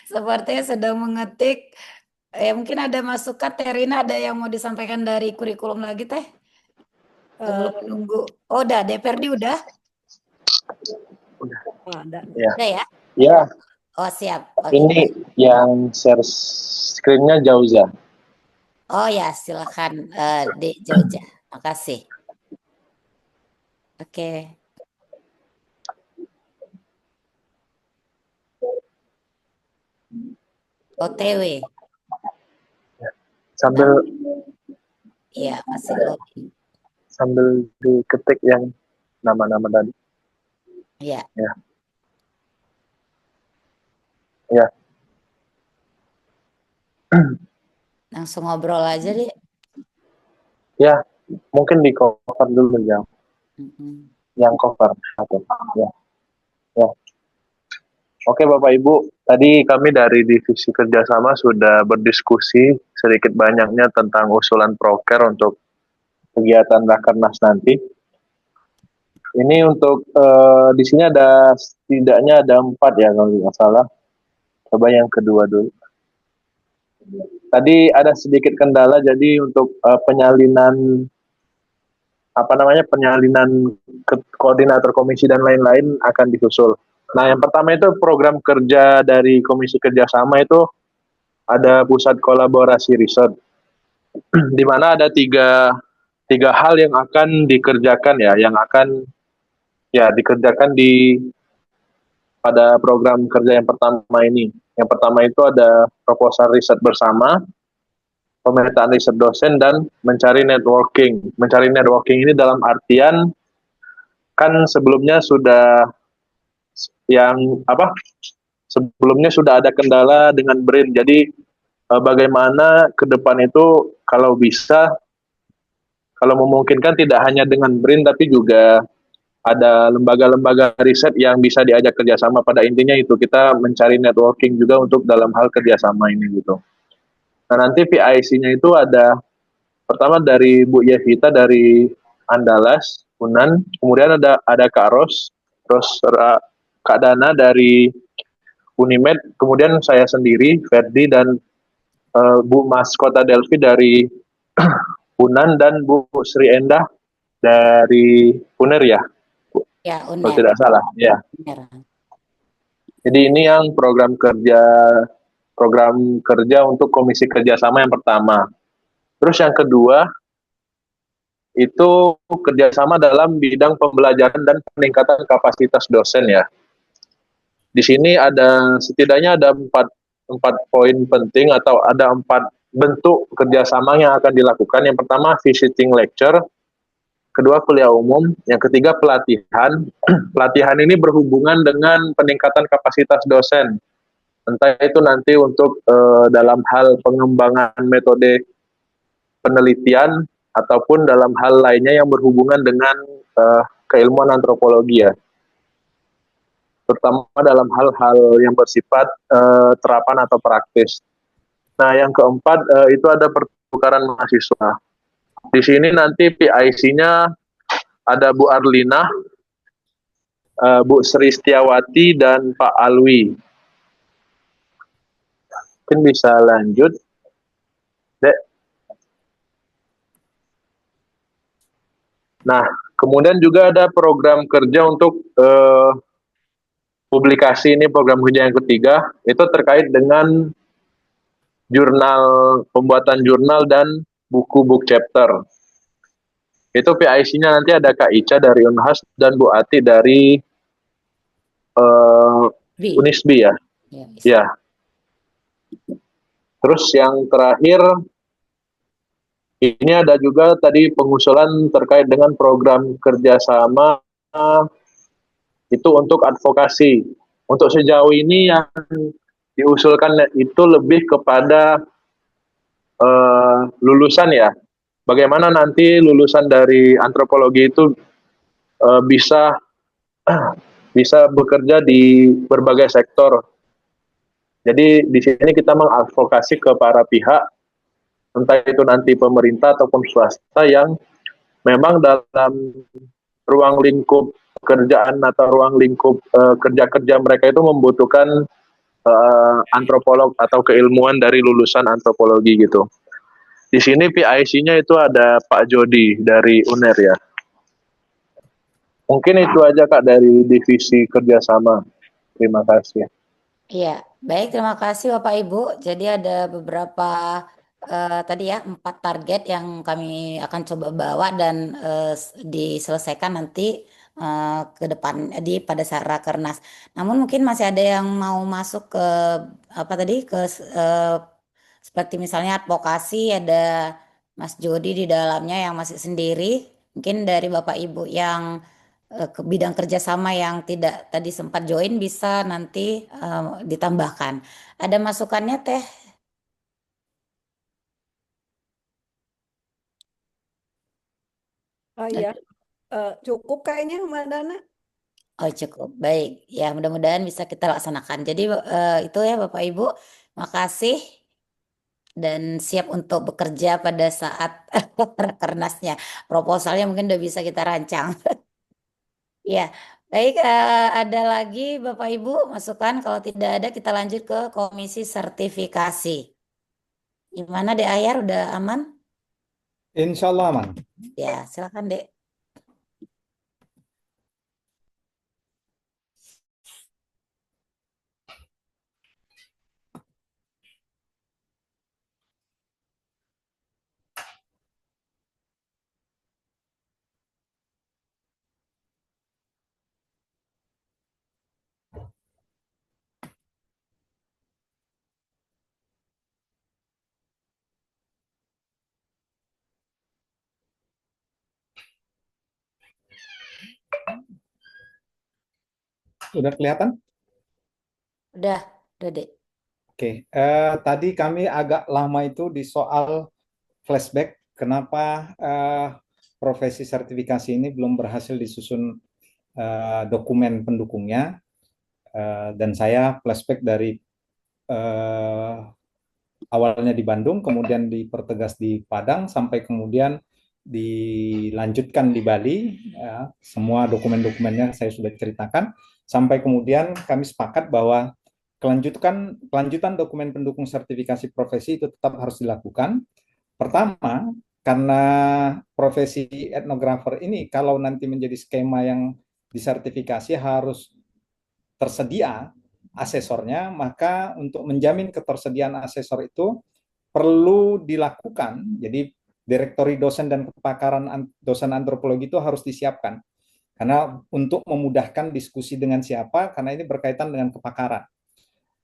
Sepertinya sedang mengetik. Mungkin ada masukan, Teh Rina, ada yang mau disampaikan dari kurikulum lagi, Teh? Sebelum menunggu. Oh, udah, DPRD udah? Oh, ada. Ya, Udah ya? ya. Oh, siap. Oke. Ini yang share screen-nya Jauza. Oh ya, silakan Dek Jauja. Makasih. Oke. OTW. Sambil Iya, masih loading. sambil diketik yang nama-nama tadi. Iya. Ya. Ya. Langsung ngobrol aja, Dek. Ya, mungkin di cover dulu yang cover satu. Ya. Ya. Oke Bapak Ibu, tadi kami dari Divisi Kerjasama sudah berdiskusi sedikit banyaknya tentang usulan proker untuk kegiatan Rakernas nanti. Ini untuk di sini ada setidaknya ada 4 ya kalau tidak salah. Coba yang kedua dulu. Tadi ada sedikit kendala, jadi untuk penyalinan koordinator komisi dan lain-lain akan disusul. Nah, yang pertama itu program kerja dari Komisi Kerjasama itu ada pusat kolaborasi riset, di mana ada tiga hal yang akan dikerjakan ya, yang akan dikerjakan pada program kerja yang pertama ini. Yang pertama itu ada proposal riset bersama, pemetaan riset dosen, dan mencari networking. Mencari networking ini dalam artian kan sebelumnya sudah sebelumnya sudah ada kendala dengan BRIN. Jadi bagaimana ke depan itu kalau bisa, kalau memungkinkan tidak hanya dengan BRIN tapi juga ada lembaga-lembaga riset yang bisa diajak kerjasama. Pada intinya itu kita mencari networking juga untuk dalam hal kerjasama ini gitu. Nah nanti PIC-nya itu ada pertama dari Bu Yevita dari Andalas, Unan, kemudian ada Kak Ros, terus Kak Dana dari Unimed, kemudian saya sendiri, Ferdi, dan Bu Mas Kota Delphi dari Unan, dan Bu Sri Endah dari UNER ya? Ya, Kalau UNER. tidak salah, ya. UNER. Jadi ini yang program kerja untuk Komisi Kerjasama yang pertama. Terus yang kedua, itu kerjasama dalam bidang pembelajaran dan peningkatan kapasitas dosen ya. Di sini setidaknya ada empat poin penting atau ada 4 bentuk kerjasama yang akan dilakukan. Yang pertama visiting lecture, kedua kuliah umum, yang ketiga pelatihan. Pelatihan ini berhubungan dengan peningkatan kapasitas dosen. Entah itu nanti untuk dalam hal pengembangan metode penelitian ataupun dalam hal lainnya yang berhubungan dengan keilmuan antropologi ya. Terutama dalam hal-hal yang bersifat terapan atau praktis. Nah, yang keempat itu ada pertukaran mahasiswa. Di sini nanti PIC-nya ada Bu Arlina, Bu Sri Setiawati, dan Pak Alwi. Mungkin bisa lanjut, Dek. Nah, kemudian juga ada program kerja untuk publikasi, ini program kerja yang ketiga, itu terkait dengan pembuatan jurnal dan buku book chapter. Itu PIC-nya nanti ada Kak Ica dari Unhas dan Bu Ati dari Unisbi ya. Ya. Terus yang terakhir, ini ada juga tadi pengusulan terkait dengan program kerjasama itu untuk advokasi. Untuk sejauh ini yang diusulkan itu lebih kepada lulusan ya. Bagaimana nanti lulusan dari antropologi itu bisa bekerja di berbagai sektor. Jadi di sini kita mengadvokasi ke para pihak, entah itu nanti pemerintah ataupun swasta yang memang dalam ruang lingkup pekerjaan atau ruang lingkup kerja-kerja mereka itu membutuhkan antropolog atau keilmuan dari lulusan antropologi gitu. Di sini PIC-nya itu ada Pak Jody dari UNER ya. Mungkin itu aja Kak dari divisi kerjasama. Terima kasih. Iya, baik, terima kasih Bapak Ibu. Jadi ada beberapa tadi ya 4 target yang kami akan coba bawa dan diselesaikan nanti ke depan pada saat rakernas. Namun mungkin masih ada yang mau masuk ke apa tadi ke seperti misalnya advokasi, ada Mas Jody di dalamnya yang masih sendiri. Mungkin dari Bapak Ibu yang ke bidang kerjasama yang tidak tadi sempat join bisa nanti ditambahkan. Ada masukannya Teh? Oh iya, cukup kayaknya Mbak Dana. Oh cukup, baik. Ya mudah-mudahan bisa kita laksanakan. Jadi itu ya Bapak Ibu, makasih dan siap untuk bekerja pada saat rakernasnya. Proposalnya mungkin udah bisa kita rancang. Ya, baik. Ada lagi Bapak Ibu masukan? Kalau tidak ada kita lanjut ke komisi sertifikasi. Gimana Dek Ayar, udah aman? Insya Allah aman. Ya, silakan Dek. Udah kelihatan? Udah Dek. Oke, tadi kami agak lama itu di soal flashback. Kenapa profesi sertifikasi ini belum berhasil disusun dokumen pendukungnya? Dan saya flashback dari awalnya di Bandung, kemudian dipertegas di Padang, sampai kemudian dilanjutkan di Bali. Ya, semua dokumen-dokumennya saya sudah ceritakan. Sampai kemudian kami sepakat bahwa kelanjutan dokumen pendukung sertifikasi profesi itu tetap harus dilakukan. Pertama, karena profesi etnografer ini kalau nanti menjadi skema yang disertifikasi harus tersedia asesornya, maka untuk menjamin ketersediaan asesor itu perlu dilakukan. Jadi direktori dosen dan kepakaran dosen antropologi itu harus disiapkan. Karena untuk memudahkan diskusi dengan siapa, karena ini berkaitan dengan kepakaran.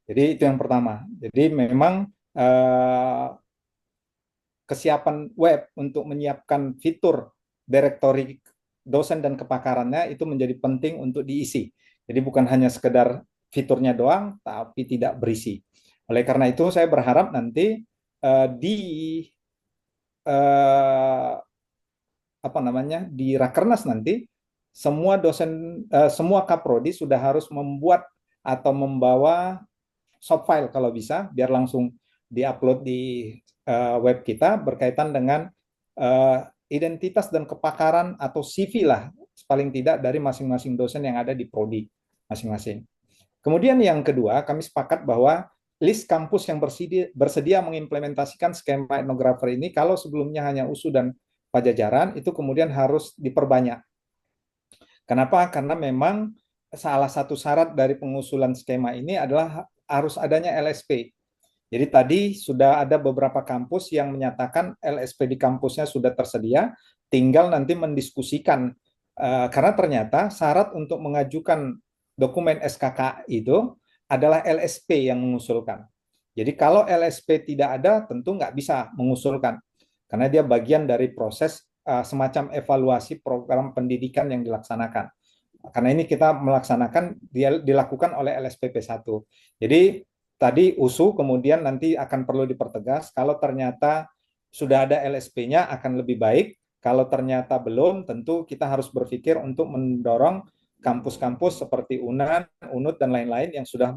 Jadi itu yang pertama. Jadi memang kesiapan web untuk menyiapkan fitur direktori dosen dan kepakarannya itu menjadi penting untuk diisi. Jadi bukan hanya sekedar fiturnya doang, tapi tidak berisi. Oleh karena itu saya berharap nanti di di Rakernas nanti semua dosen, semua kaprodi sudah harus membuat atau membawa soft file kalau bisa, biar langsung diupload di web kita berkaitan dengan identitas dan kepakaran atau CV lah, paling tidak dari masing-masing dosen yang ada di prodi masing-masing. Kemudian yang kedua, kami sepakat bahwa list kampus yang bersedia mengimplementasikan skema etnografer ini, kalau sebelumnya hanya USU dan Pajajaran, itu kemudian harus diperbanyak. Kenapa? Karena memang salah satu syarat dari pengusulan skema ini adalah harus adanya LSP. Jadi tadi sudah ada beberapa kampus yang menyatakan LSP di kampusnya sudah tersedia, tinggal nanti mendiskusikan. Karena ternyata syarat untuk mengajukan dokumen SKK itu adalah LSP yang mengusulkan. Jadi kalau LSP tidak ada, tentu nggak bisa mengusulkan. Karena dia bagian dari proses semacam evaluasi program pendidikan yang dilaksanakan. Karena ini kita melaksanakan, dilakukan oleh LSPP 1. Jadi tadi USU kemudian nanti akan perlu dipertegas, kalau ternyata sudah ada LSP-nya akan lebih baik, kalau ternyata belum, tentu kita harus berpikir untuk mendorong kampus-kampus seperti UNAN, UNUT, dan lain-lain yang sudah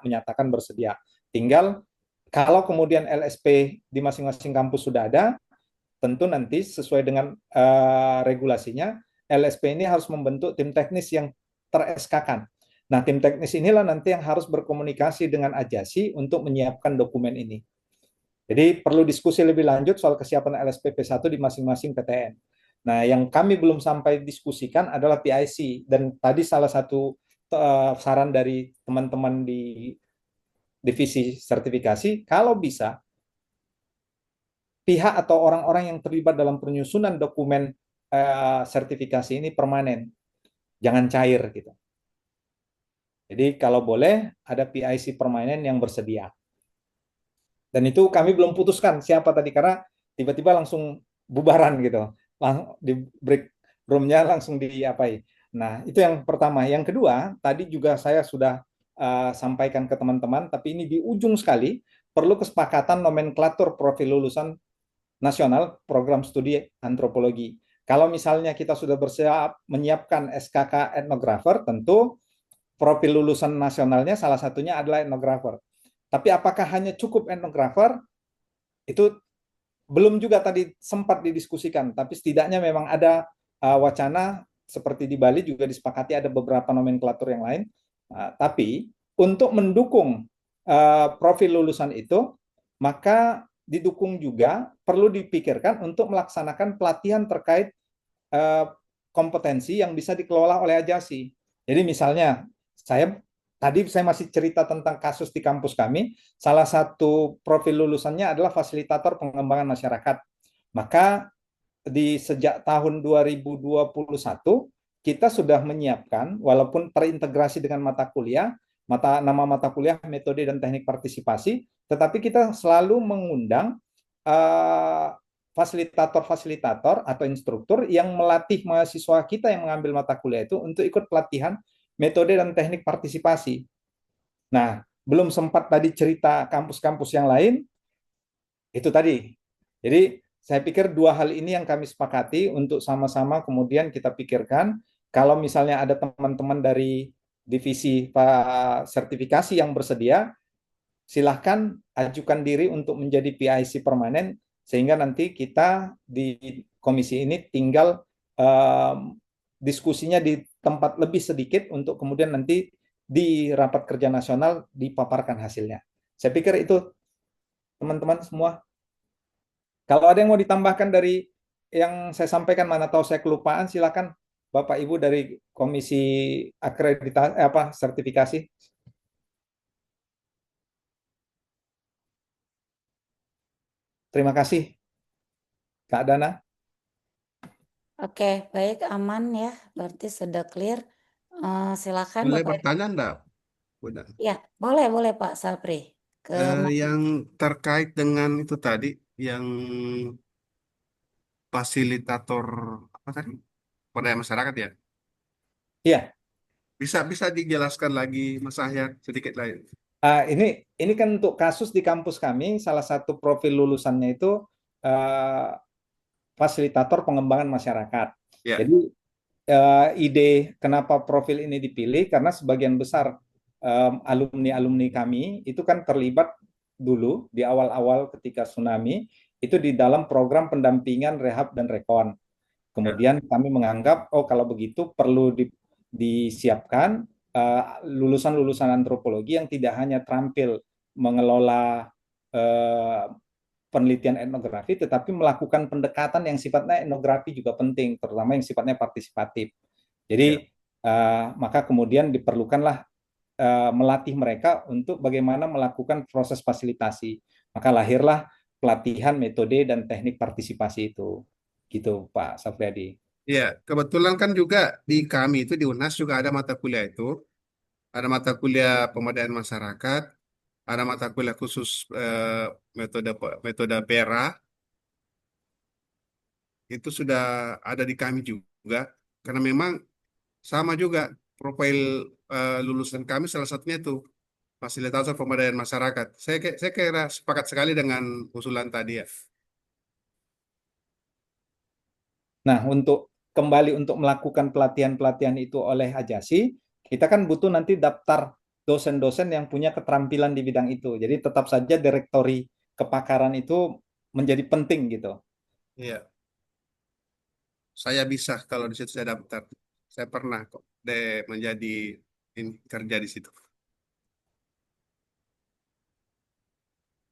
menyatakan bersedia. Tinggal kalau kemudian LSP di masing-masing kampus sudah ada, tentu nanti sesuai dengan regulasinya, LSP ini harus membentuk tim teknis yang ter-SK-kan. Nah, tim teknis inilah nanti yang harus berkomunikasi dengan Ajasi untuk menyiapkan dokumen ini. Jadi perlu diskusi lebih lanjut soal kesiapan LSPP 1 di masing-masing PTN. Nah, yang kami belum sampai diskusikan adalah PIC. Dan tadi salah satu saran dari teman-teman di divisi sertifikasi, kalau bisa pihak atau orang-orang yang terlibat dalam penyusunan dokumen sertifikasi ini permanen, jangan cair gitu. Jadi kalau boleh ada PIC permanen yang bersedia. Dan itu kami belum putuskan siapa tadi karena tiba-tiba langsung bubaran gitu, di break roomnya langsung diapai. Nah itu yang pertama. Yang kedua tadi juga saya sudah sampaikan ke teman-teman, tapi ini di ujung sekali perlu kesepakatan nomenklatur profil lulusan nasional program studi antropologi. Kalau misalnya kita sudah bersiap menyiapkan SKK etnografer, tentu profil lulusan nasionalnya salah satunya adalah etnografer. Tapi apakah hanya cukup etnografer? Itu belum juga tadi sempat didiskusikan, tapi setidaknya memang ada wacana seperti di Bali juga disepakati ada beberapa nomenklatur yang lain. Tapi untuk mendukung profil lulusan itu, maka didukung juga perlu dipikirkan untuk melaksanakan pelatihan terkait kompetensi yang bisa dikelola oleh Ajasi. Jadi misalnya tadi saya masih cerita tentang kasus di kampus kami, salah satu profil lulusannya adalah fasilitator pengembangan masyarakat. Maka sejak tahun 2021 kita sudah menyiapkan, walaupun terintegrasi dengan mata kuliah, nama mata kuliah metode dan teknik partisipasi, tetapi kita selalu mengundang fasilitator-fasilitator atau instruktur yang melatih mahasiswa kita yang mengambil mata kuliah itu untuk ikut pelatihan metode dan teknik partisipasi. Nah, belum sempat tadi cerita kampus-kampus yang lain, itu tadi. Jadi, saya pikir dua hal ini yang kami sepakati untuk sama-sama kemudian kita pikirkan, kalau misalnya ada teman-teman dari divisi sertifikasi yang bersedia, silahkan ajukan diri untuk menjadi PIC permanen, sehingga nanti kita di komisi ini tinggal diskusinya di tempat lebih sedikit untuk kemudian nanti di rapat kerja nasional dipaparkan hasilnya. Saya pikir itu teman-teman semua. Kalau ada yang mau ditambahkan dari yang saya sampaikan, mana tahu saya kelupaan, silakan Bapak Ibu dari Komisi Akreditasi sertifikasi. Terima kasih, Kak Dana. Oke, baik, aman ya. Berarti sudah clear. Silakan Boleh Bapak. bertanya enggak, Bunda? Ya, boleh Pak Sapri. Yang terkait dengan itu tadi, yang fasilitator apa tadi? Pemberdayaan masyarakat ya? Iya. Bisa dijelaskan lagi Mas Ahyar sedikit lain. Ini kan untuk kasus di kampus kami, salah satu profil lulusannya itu fasilitator pengembangan masyarakat. Ya. Jadi ide kenapa profil ini dipilih karena sebagian besar alumni-alumni kami itu kan terlibat dulu di awal-awal ketika tsunami itu di dalam program pendampingan rehab dan rekon. Kemudian kami menganggap kalau begitu perlu disiapkan lulusan-lulusan antropologi yang tidak hanya terampil mengelola penelitian etnografi, tetapi melakukan pendekatan yang sifatnya etnografi juga penting, terutama yang sifatnya partisipatif. Jadi maka kemudian diperlukanlah melatih mereka untuk bagaimana melakukan proses fasilitasi. Maka lahirlah pelatihan metode dan teknik partisipasi itu. Gitu Pak Safriadi. Ya, kebetulan kan juga di kami itu di UNAS juga ada mata kuliah itu. Ada mata kuliah pemberdayaan masyarakat, ada mata kuliah khusus metode PERA. Itu sudah ada di kami juga. Karena memang sama juga profil lulusan kami salah satunya itu fasilitator pemberdayaan masyarakat. Saya kira sepakat sekali dengan usulan tadi ya. Nah, untuk kembali untuk melakukan pelatihan-pelatihan itu oleh Ajasi, kita kan butuh nanti daftar dosen-dosen yang punya keterampilan di bidang itu. Jadi tetap saja direktori kepakaran itu menjadi penting gitu. Iya. saya bisa kalau di situ saya daftar. Saya pernah kok menjadi kerja di situ.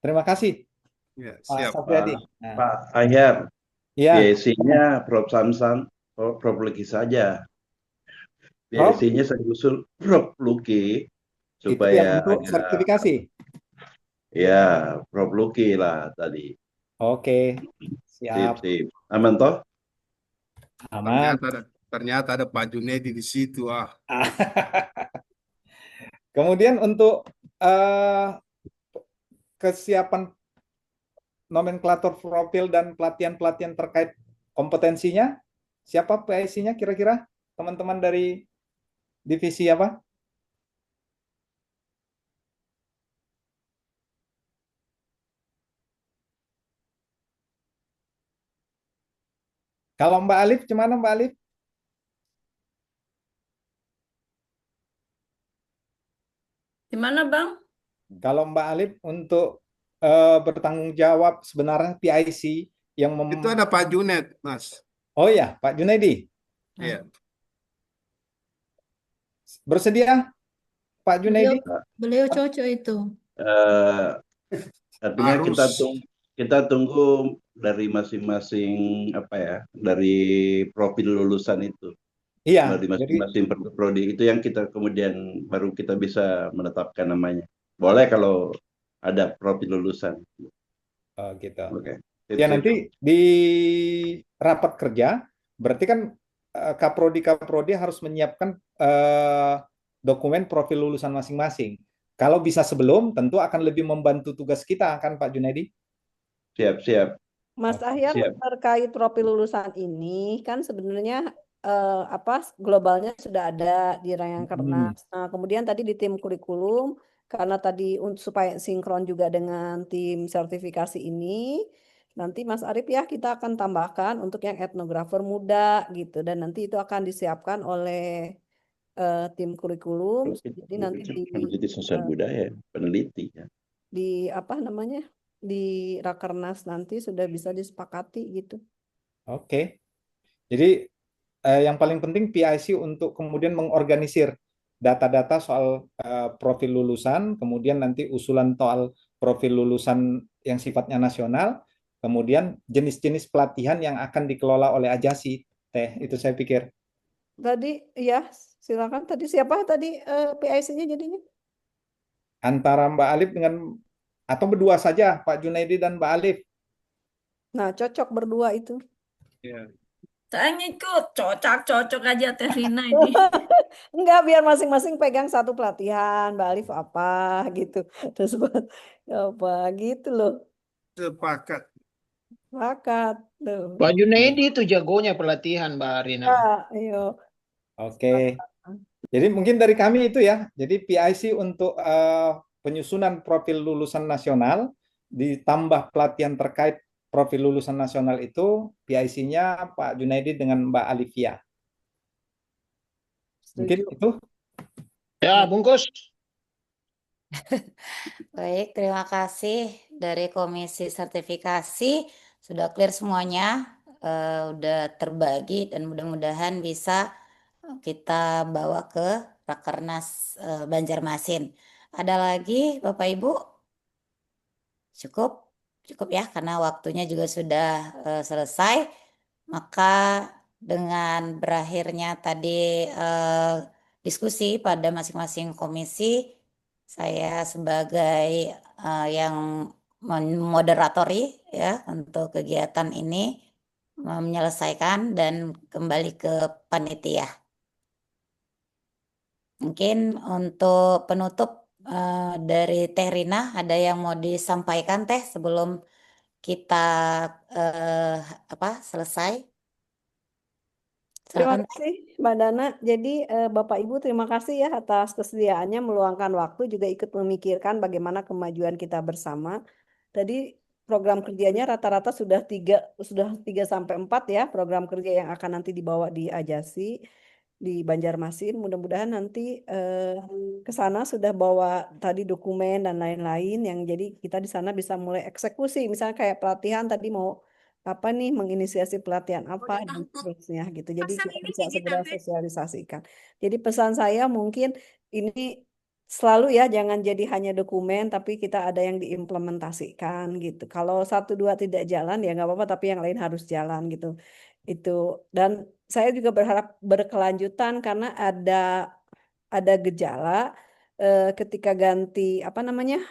Terima kasih Ya, Pak siap. Safriyadi. Nah, Pak Ahyar, ya, PIC-nya Prof. Samsan, Prof. Luki saja. Prof, PIC-nya saya usul Prof. Luki itu yang supaya untuk agak, sertifikasi. ya, Prof. Luki lah tadi. Oke, Sip, siap, sip. Aman toh? aman. Ternyata ada Pak Junedi di situ. Ah, Kemudian untuk kesiapan nomenklatur profil dan pelatihan-pelatihan terkait kompetensinya, siapa PIC-nya kira-kira? Teman-teman dari divisi apa? Kalau Mbak Alif, gimana Mbak Alif? Gimana, Bang? Kalau Mbak Alif untuk bertanggung jawab sebenarnya PIC yang itu ada Pak Junet, Mas. Oh ya, Pak Junaidi, Iya. bersedia Pak Junaidi? Beliau cocok itu. Eh, artinya Harus. kita tunggu dari masing-masing apa ya, dari profil lulusan itu. Iya, Dari jadi masing-masing prodi itu yang kita kemudian baru kita bisa menetapkan namanya. Boleh kalau ada profil lulusan. gitu. Oke. Ya nanti di rapat kerja, berarti kan kaprodi harus menyiapkan dokumen profil lulusan masing-masing. Kalau bisa sebelum, tentu akan lebih membantu tugas kita, kan Pak Junaidi? Siap, siap. Mas Ahyar, Siap. terkait profil lulusan ini kan sebenarnya globalnya sudah ada di Rakernas. Nah, kemudian tadi di tim kurikulum karena tadi supaya sinkron juga dengan tim sertifikasi ini, nanti Mas Arif ya kita akan tambahkan untuk yang etnografer muda gitu, dan nanti itu akan disiapkan oleh tim kurikulum. Jadi nanti Peneliti sosial budaya, peneliti ya. di apa namanya, di Rakernas nanti sudah bisa disepakati gitu. Oke. Jadi yang paling penting PIC untuk kemudian mengorganisir data-data soal profil lulusan, kemudian nanti usulan soal profil lulusan yang sifatnya nasional, kemudian jenis-jenis pelatihan yang akan dikelola oleh Ajasi. Itu saya pikir. Tadi ya, silakan. Tadi siapa tadi PIC-nya jadinya? Antara Mbak Alif dengan, atau berdua saja, Pak Junaidi dan Mbak Alif. Nah, cocok berdua itu. Ya. Saya ngikut, cocok aja Teh Rina ini. Enggak, biar masing-masing pegang satu pelatihan, Mbak Alif apa gitu. Terus buat apa gitu loh. Sepakat. Sepakat tuh. Pak Junaidi itu jagonya pelatihan, Mbak Rina. Ya, ayo. Oke. Jadi mungkin dari kami itu ya. Jadi PIC untuk penyusunan profil lulusan nasional ditambah pelatihan terkait profil lulusan nasional itu PIC-nya Pak Junaidi dengan Mbak Alivia. Mungkin itu. Ya, bungkus. Baik, terima kasih dari Komisi Sertifikasi. Sudah clear semuanya, udah terbagi dan mudah-mudahan bisa kita bawa ke Rakernas Banjarmasin. Ada lagi Bapak Ibu? Cukup? Cukup ya, karena waktunya juga sudah selesai. Maka dengan berakhirnya tadi diskusi pada masing-masing komisi, saya sebagai yang memoderatori ya untuk kegiatan ini menyelesaikan dan kembali ke panitia. Mungkin untuk penutup dari Teh Rina ada yang mau disampaikan Teh sebelum kita selesai? Terima Silakan. kasih Mbak Dana. Jadi Bapak Ibu terima kasih ya atas kesediaannya meluangkan waktu juga ikut memikirkan bagaimana kemajuan kita bersama. Tadi program kerjanya rata-rata sudah 3 sampai 4 ya program kerja yang akan nanti dibawa di Ajasi di Banjarmasin. Mudah-mudahan nanti ke sana sudah bawa tadi dokumen dan lain-lain yang jadi kita di sana bisa mulai eksekusi. Misalnya kayak pelatihan tadi mau apa nih menginisiasi pelatihan apa dan seterusnya gitu. Jadi kita bisa segera sosialisasikan. Jadi pesan saya mungkin ini selalu ya jangan jadi hanya dokumen tapi kita ada yang diimplementasikan gitu. Kalau satu dua tidak jalan ya nggak apa-apa tapi yang lain harus jalan gitu. Itu dan saya juga berharap berkelanjutan karena ada gejala ketika ganti apa namanya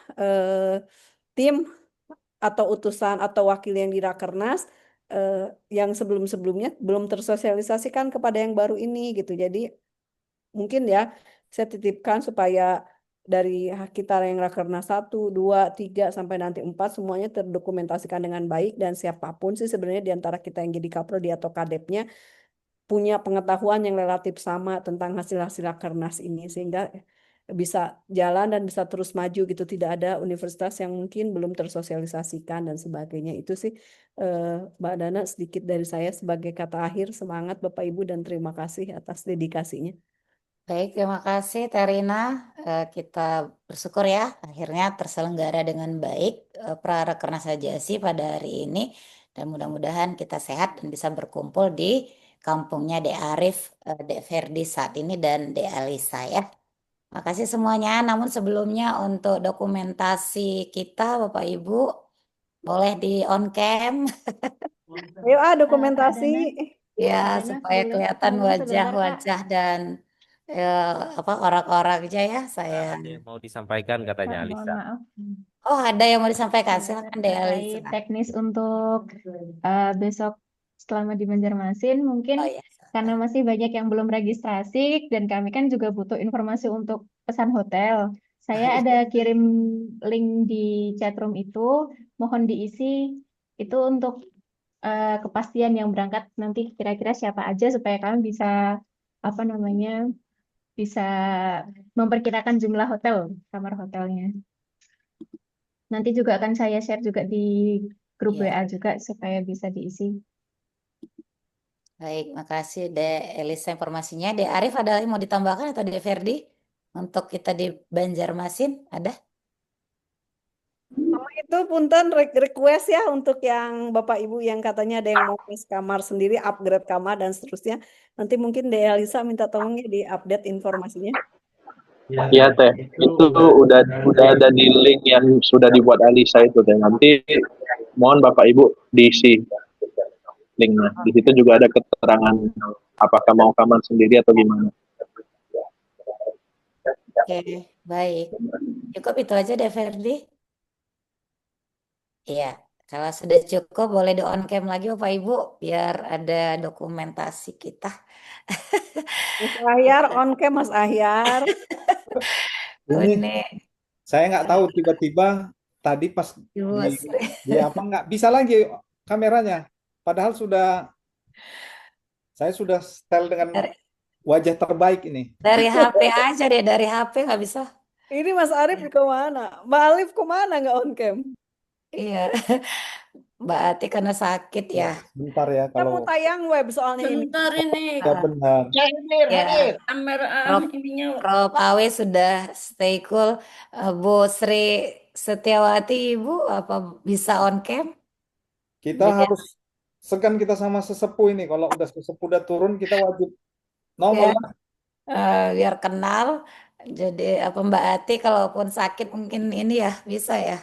tim atau utusan atau wakil yang di Rakernas eh, yang sebelum-sebelumnya belum tersosialisasikan kepada yang baru ini gitu. Jadi mungkin ya saya titipkan supaya dari kita yang Rakernas 1, 2, 3 sampai nanti 4 semuanya terdokumentasikan dengan baik dan siapapun sih sebenarnya di antara kita yang jadi kaprodi atau kadepnya punya pengetahuan yang relatif sama tentang hasil-hasil Rakernas ini sehingga bisa jalan dan bisa terus maju gitu. Tidak ada universitas yang mungkin belum tersosialisasikan dan sebagainya. Itu sih Mbak Dana sedikit dari saya sebagai kata akhir. Semangat Bapak Ibu dan terima kasih atas dedikasinya. Baik, terima kasih Terina. Kita bersyukur ya akhirnya terselenggara dengan baik Prarakernas Hajasi pada hari ini dan mudah-mudahan kita sehat dan bisa berkumpul di kampungnya Dek Arif, Dek Ferdi saat ini dan Dek Alisa ya. Makasih semuanya. Namun sebelumnya untuk dokumentasi kita Bapak Ibu boleh di on cam Ayo dokumentasi. ya Dana, supaya boleh kelihatan ngomong sebentar, Kak? wajah-wajah dan apa orang-orangnya ya saya. Ada yang mau disampaikan katanya Kak, mohon Alisa. maaf. Oh, ada yang mau disampaikan. Ya, Silakan Dek Alisa. terkait teknis untuk besok selama di Banjarmasin, mungkin Oh ya, karena silakan. masih banyak yang belum registrasi dan kami kan juga butuh informasi untuk pesan hotel. Saya ada kirim link di chatroom itu, mohon diisi itu untuk kepastian yang berangkat nanti kira-kira siapa aja supaya kami bisa apa namanya bisa memperkirakan jumlah hotel kamar hotelnya. Nanti juga akan saya share juga di grup Ya, WA juga supaya bisa diisi. baik, makasih Dek Elisa informasinya. Dek Arif ada yang mau ditambahkan atau Dek Ferdi untuk kita di Banjarmasin? Ada? Sama itu punten request ya untuk yang Bapak Ibu yang katanya ada yang mau tes kamar sendiri, upgrade kamar dan seterusnya. Nanti mungkin Dea Lisa minta tolongnya di update informasinya. Iya Teh, itu udah ada di link yang sudah dibuat Alisa itu Teh. Nanti mohon Bapak Ibu diisi linknya. Di situ juga ada keterangan apakah mau kamar sendiri atau gimana. Oke, baik. Cukup itu aja Dek Ferdi. Iya, kalau sudah cukup boleh di on cam lagi Bapak Ibu biar ada dokumentasi kita. Mas Ahyar, on cam Mas Ahyar. Ini saya nggak tahu tiba-tiba tadi pas di apa nggak bisa lagi kameranya. Padahal saya sudah setel dengan wajah terbaik ini. Dari HP aja deh, dari HP nggak bisa. Ini Mas Arif kemana? Mbak Alif kemana nggak on cam? Iya, Mbak Ati karena sakit ya. Bentar ya Kita mau kalau tayang web soalnya ini. Bentar ini ya benar. Ya, kamera ininya. Prof Awe sudah stay cool. Bu Sri Setiawati Ibu apa bisa on cam? Kita harus segan kita sama sesepuh ini. Kalau udah sesepuh udah turun kita wajib nongol. Biar kenal. Jadi apa Mbak Ati kalaupun sakit mungkin ini ya bisa ya.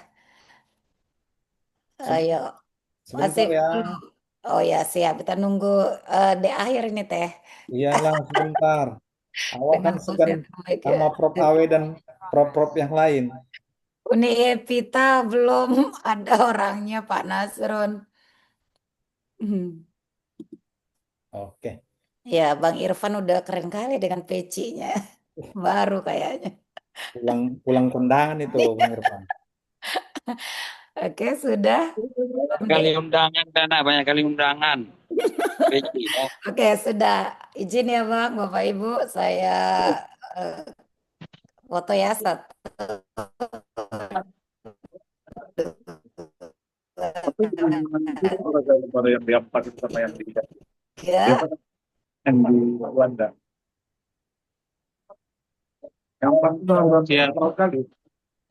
Ayo. Sebentar ya. Oh ya siap. Kita nunggu di akhir ini Teh. Iyalah sebentar. Awak kan segan sama Prof Awe dan Prof yang lain. Uni Epita belum ada orangnya Pak Nasrun. Oke. Ya Bang Irfan udah keren kali dengan pecinya. Baru kayaknya. Pulang kondangan itu Bang Irfan. Oke sudah. Kali undangan Dana, banyak kali undangan. Oke sudah. Izin ya Bang, Bapak Ibu. Saya foto ya satu. Pada yang di empat sama yang tiga. Ya. Yang di Wanda. Yang empat itu orang berapa kali?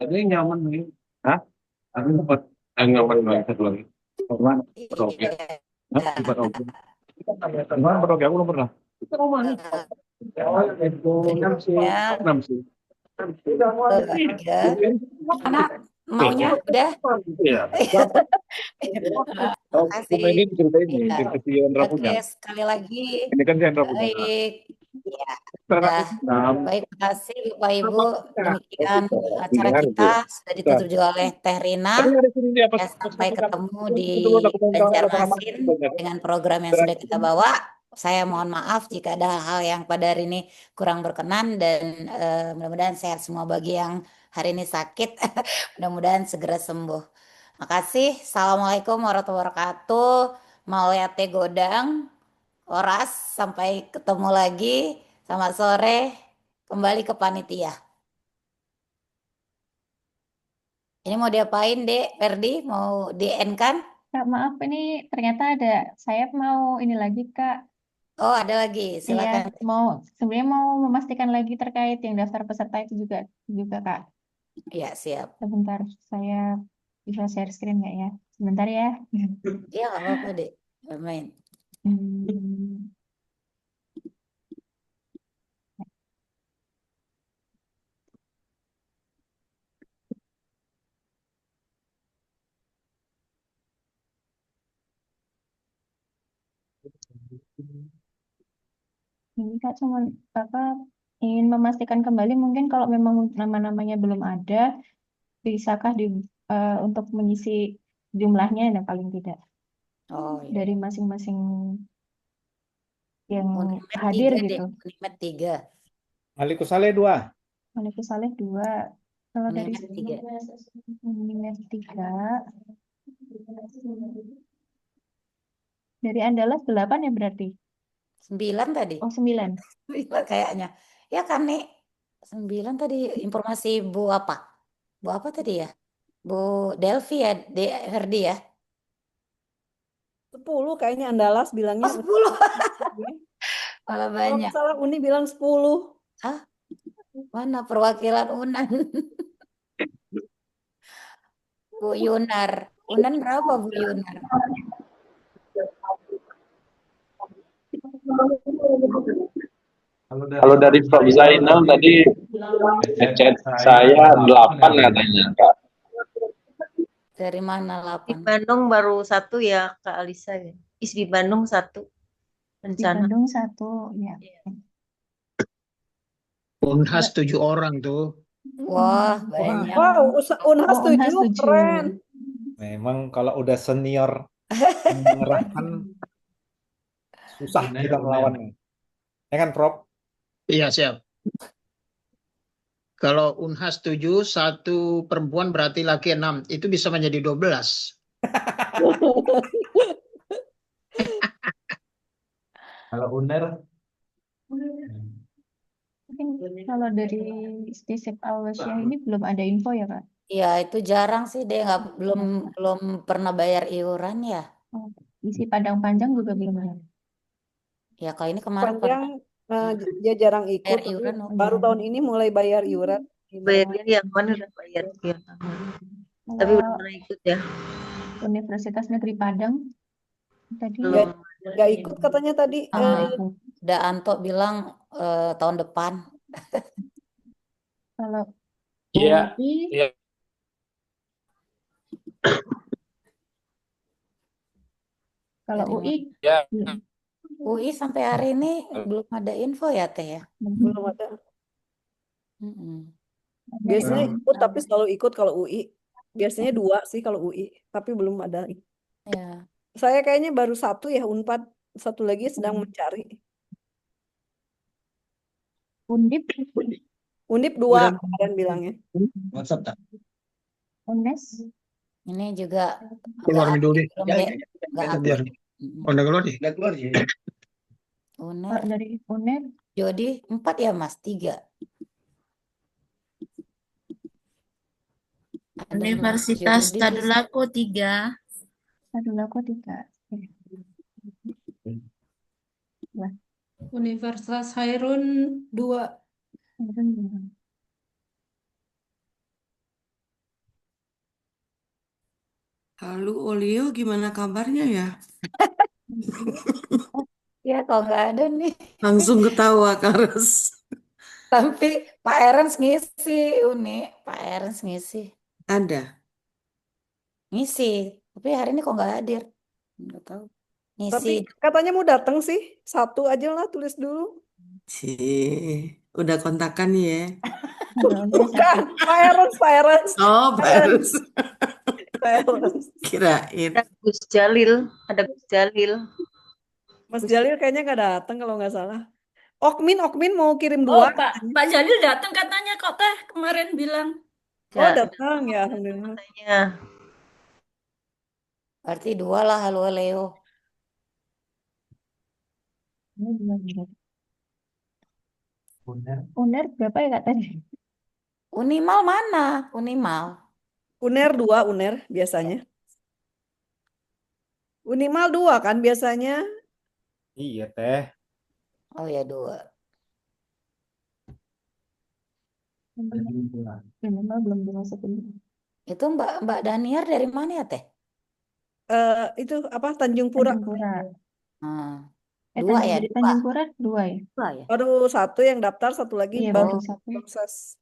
Ada yang nyaman nih. Hah? Ada tempat yang nyaman lagi satu lagi. Mana? Merauke. Hah? Di Iya. Merauke. Mana Merauke? Aku belum pernah. Itu rumahnya. Oh, itu 6 sih. Ya, 6 sih. ya. Anak maunya udah. Iya. Oh, Makasih. rumah ini diceritain nih, Ya. cerita si Hendra Oke, punya. sekali lagi. Ini kan si Hendra punya. Baik. Ya, Nah, dah. Baik, makasih Bapak Ibu. Demikian acara pilihan kita itu. sudah ditutup juga oleh Teh Rina. Tapi hari ini dia pas Ya, sampai ketemu di itu dokumen Banjarmasin dengan program yang sudah kita bawa. Saya mohon maaf jika ada hal-hal yang pada hari ini kurang berkenan dan mudah-mudahan sehat semua bagi yang hari ini sakit. Mudah-mudahan segera sembuh. Makasih. Assalamualaikum warahmatullahi wabarakatuh. Mauliyate Godang, Oras, sampai ketemu lagi. Selamat sore. Kembali ke panitia. Ini mau diapain, Dek? Ferdi, mau di-end kan? Kak, maaf ini ternyata ada saya mau ini lagi Kak. Oh, ada lagi. Iya, Silakan. sebenarnya mau memastikan lagi terkait yang daftar peserta itu juga Kak. Ya, siap. Sebentar, saya bisa share screen nggak ya? Sebentar ya. Iya, nggak apa-apa, Dek. Main. Hmm. Ini Kak cuma apa ingin memastikan kembali mungkin kalau memang nama-namanya belum ada, bisakah untuk mengisi jumlahnya yang paling tidak Oh, iya. dari masing-masing yang Unimed hadir 3, Dek. gitu. Unimed 3. Malikus Saleh 2. Malikus Saleh 2. Kalau dari Unimed 3. Unimed 3. Dari Andalas 8 ya berarti? 9 tadi. Oh, 9. 9 kayaknya. Ya kan, Nek? 9 tadi informasi Bu apa? Bu apa tadi ya? Bu Delvi ya, Herdi ya? 10 kayaknya Andalas bilangnya. Oh, 10. Malah Kalau banyak. nggak salah Uni bilang 10. Ah, mana perwakilan Unan? Bu Yunar. Unan berapa Bu Yunar? Kalau dari Prof. Zainal tadi chat saya 8 katanya, Kak. Dari mana Di 8? Bandung baru 1 ya Kak Alisa ya. Di Bandung 1 Di rencana. Bandung 1 ya. Unhas 7 orang tuh. Wah, banyak. Wow, Unhas Oh, Unhas 7 7. keren. Memang kalau udah senior mengerahkan susah kita melawannya. Ya kan, Prof? Iya, siap. Kalau Unhas 7, 1 perempuan berarti laki 6. Itu bisa menjadi 12. Kalau UNER Mungkin kalau dari Stisip Al-Wasyah ini belum ada info ya Kak? Iya, itu jarang sih deh, belum pernah bayar iuran ya. Oh, isi Padang Panjang juga belum ada. Ya, kalau ini kemarin Panjang dia jarang ikut, bayar tapi iuran. baru tahun ini mulai bayar iuran. Bayarnya yang mana udah bayar sekian tahun. Tapi belum pernah ikut ya. Universitas Negeri Padang tadi Nggak ikut katanya tadi. Udah Anto bilang tahun depan. Kalau Iya. UI, Iya. kalau UI Ya. UI sampai hari ini belum ada info ya Teh ya? Belum ada. Mm-mm. Biasanya ikut tapi selalu ikut kalau UI. Biasanya 2 sih kalau UI, tapi belum ada. Ya. Saya kayaknya baru 1 ya Unpad, 1 lagi sedang mencari. Undip, Undip 2 kemarin bilangnya. WhatsApp tak? UNES, Ini juga Keluar dulu deh. belum deh. Nggak Biar. update. Oh, udah keluar deh. Udah keluar ya. UNER, kalau dari UNER Jody 4 ya Mas, 3. Universitas Jody Tadulako 3. Tadulako 3. Wah, Universitas Hairun 2. Halo Olio, gimana kabarnya ya? Ya, kalau nggak ada nih. Langsung ketawa, Karas. Tapi Pak Ernst ngisi, Uni. Pak Ernst ngisi. Ada. Ngisi. Tapi hari ini kok nggak hadir. Nggak tahu. Ngisi. Tapi katanya mau datang sih. Satu aja lah tulis dulu. Udah kontakan ya? Bukan, Pak Ernst, Pak Ernst. Oh, Pak Ernst. Pak Ernst. Kirain. Ada Gus Jalil, ada Gus Jalil. Mas Jalil kayaknya nggak datang kalau nggak salah. Okmin mau kirim Oh, 2 Pak Jalil datang katanya kok Teh kemarin bilang. Oh, datang ya, alhamdulillah. Katanya. Berarti 2 lah, halo Leo. Uner berapa ya Kak tadi? Unimal mana? Unimal. Uner 2, Uner biasanya. Unimal 2 kan biasanya. Iya, Teh. Oh ya, 2. Minimal belum dimasukin. Itu Mbak Daniar dari mana ya, Teh? Itu apa Tanjung Pura. Tanjung Pura. Dua ya, Dari dua. Tanjung Pura 2 ya? Ya. Baru 1 yang daftar, 1 lagi Iya, baru baru 1. proses.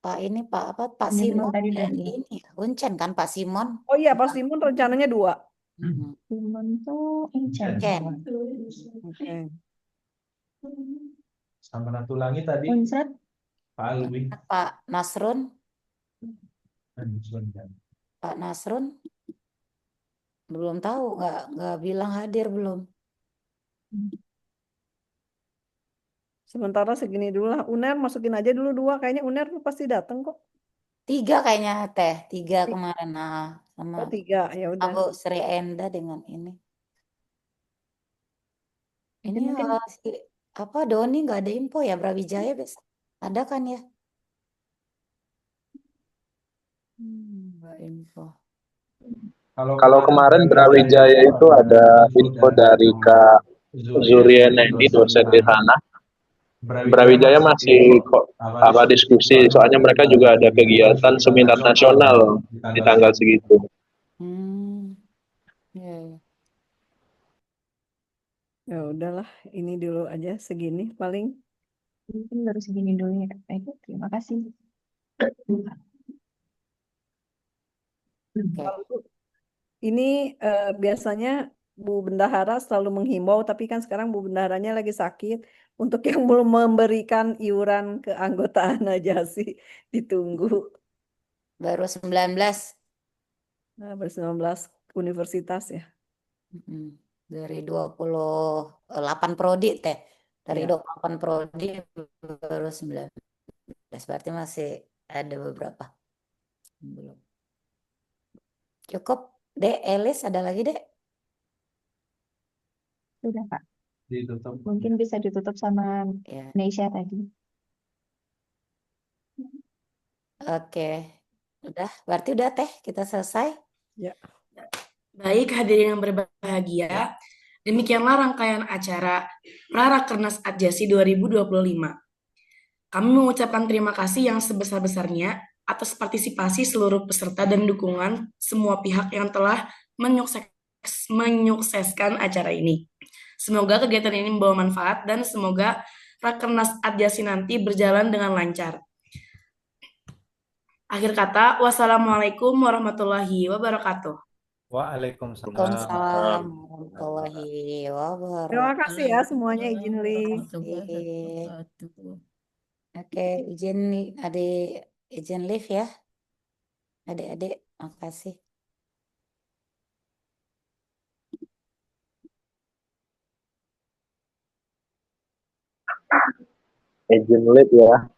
Pak ini Pak apa? Pak Ini Simon tadi ya, tadi. ini Uncen kan Pak Simon. Oh iya, Pak Simon rencananya 2. Simon tuh Incen. Oke. Sama satu lagi tadi Unsat. Pak Alwi. Pak Nasrun. Pak Nasrun belum tahu, nggak bilang hadir belum. Sementara segini dulu lah. Uner masukin aja dulu 2. Kayaknya Uner tuh pasti datang kok. 3 kayaknya Teh. 3 kemarin sama. Oh 3 ya udah. Aku Sri Enda dengan ini. Ini si apa Doni nggak ada info ya, Brawijaya besok ada kan ya? Nggak info. Kalau kemarin Brawijaya itu ada info dari Kak Zuriana ini, dosen di sana. Brawijaya masih kok diskusi, soalnya mereka juga ada kegiatan seminar nasional di tanggal segitu. Ya udahlah, ini dulu aja segini paling. Mungkin baru segini dulu ya Kak. Terima kasih. Ini biasanya Bu Bendahara selalu menghimbau, tapi kan sekarang Bu Bendaharanya lagi sakit. Untuk yang belum memberikan iuran keanggotaan aja sih, ditunggu. Baru 19. Baru 19 universitas ya. Dari 28 prodi Teh. Dari 28 prodi baru 19. Berarti masih ada beberapa. Belum. Cukup, Dek. Elis ada lagi, Dek? Sudah, Pak. Ditutup. Mungkin bisa ditutup sama Neisha tadi. Oke. Udah, berarti udah Teh, kita selesai. Ya. Baik, hadirin yang berbahagia, demikianlah rangkaian acara Prarakernas Adjasi 2025. Kami mengucapkan terima kasih yang sebesar-besarnya atas partisipasi seluruh peserta dan dukungan semua pihak yang telah menyukseskan acara ini. Semoga kegiatan ini membawa manfaat dan semoga Rakernas Adjasi nanti berjalan dengan lancar. Akhir kata, wassalamualaikum warahmatullahi wabarakatuh. Waalaikumsalam warahmatullahi wabarakatuh. Terima kasih ya semuanya, izin live. Oke, izin live ya. Adik-adik, makasih. Izin live ya.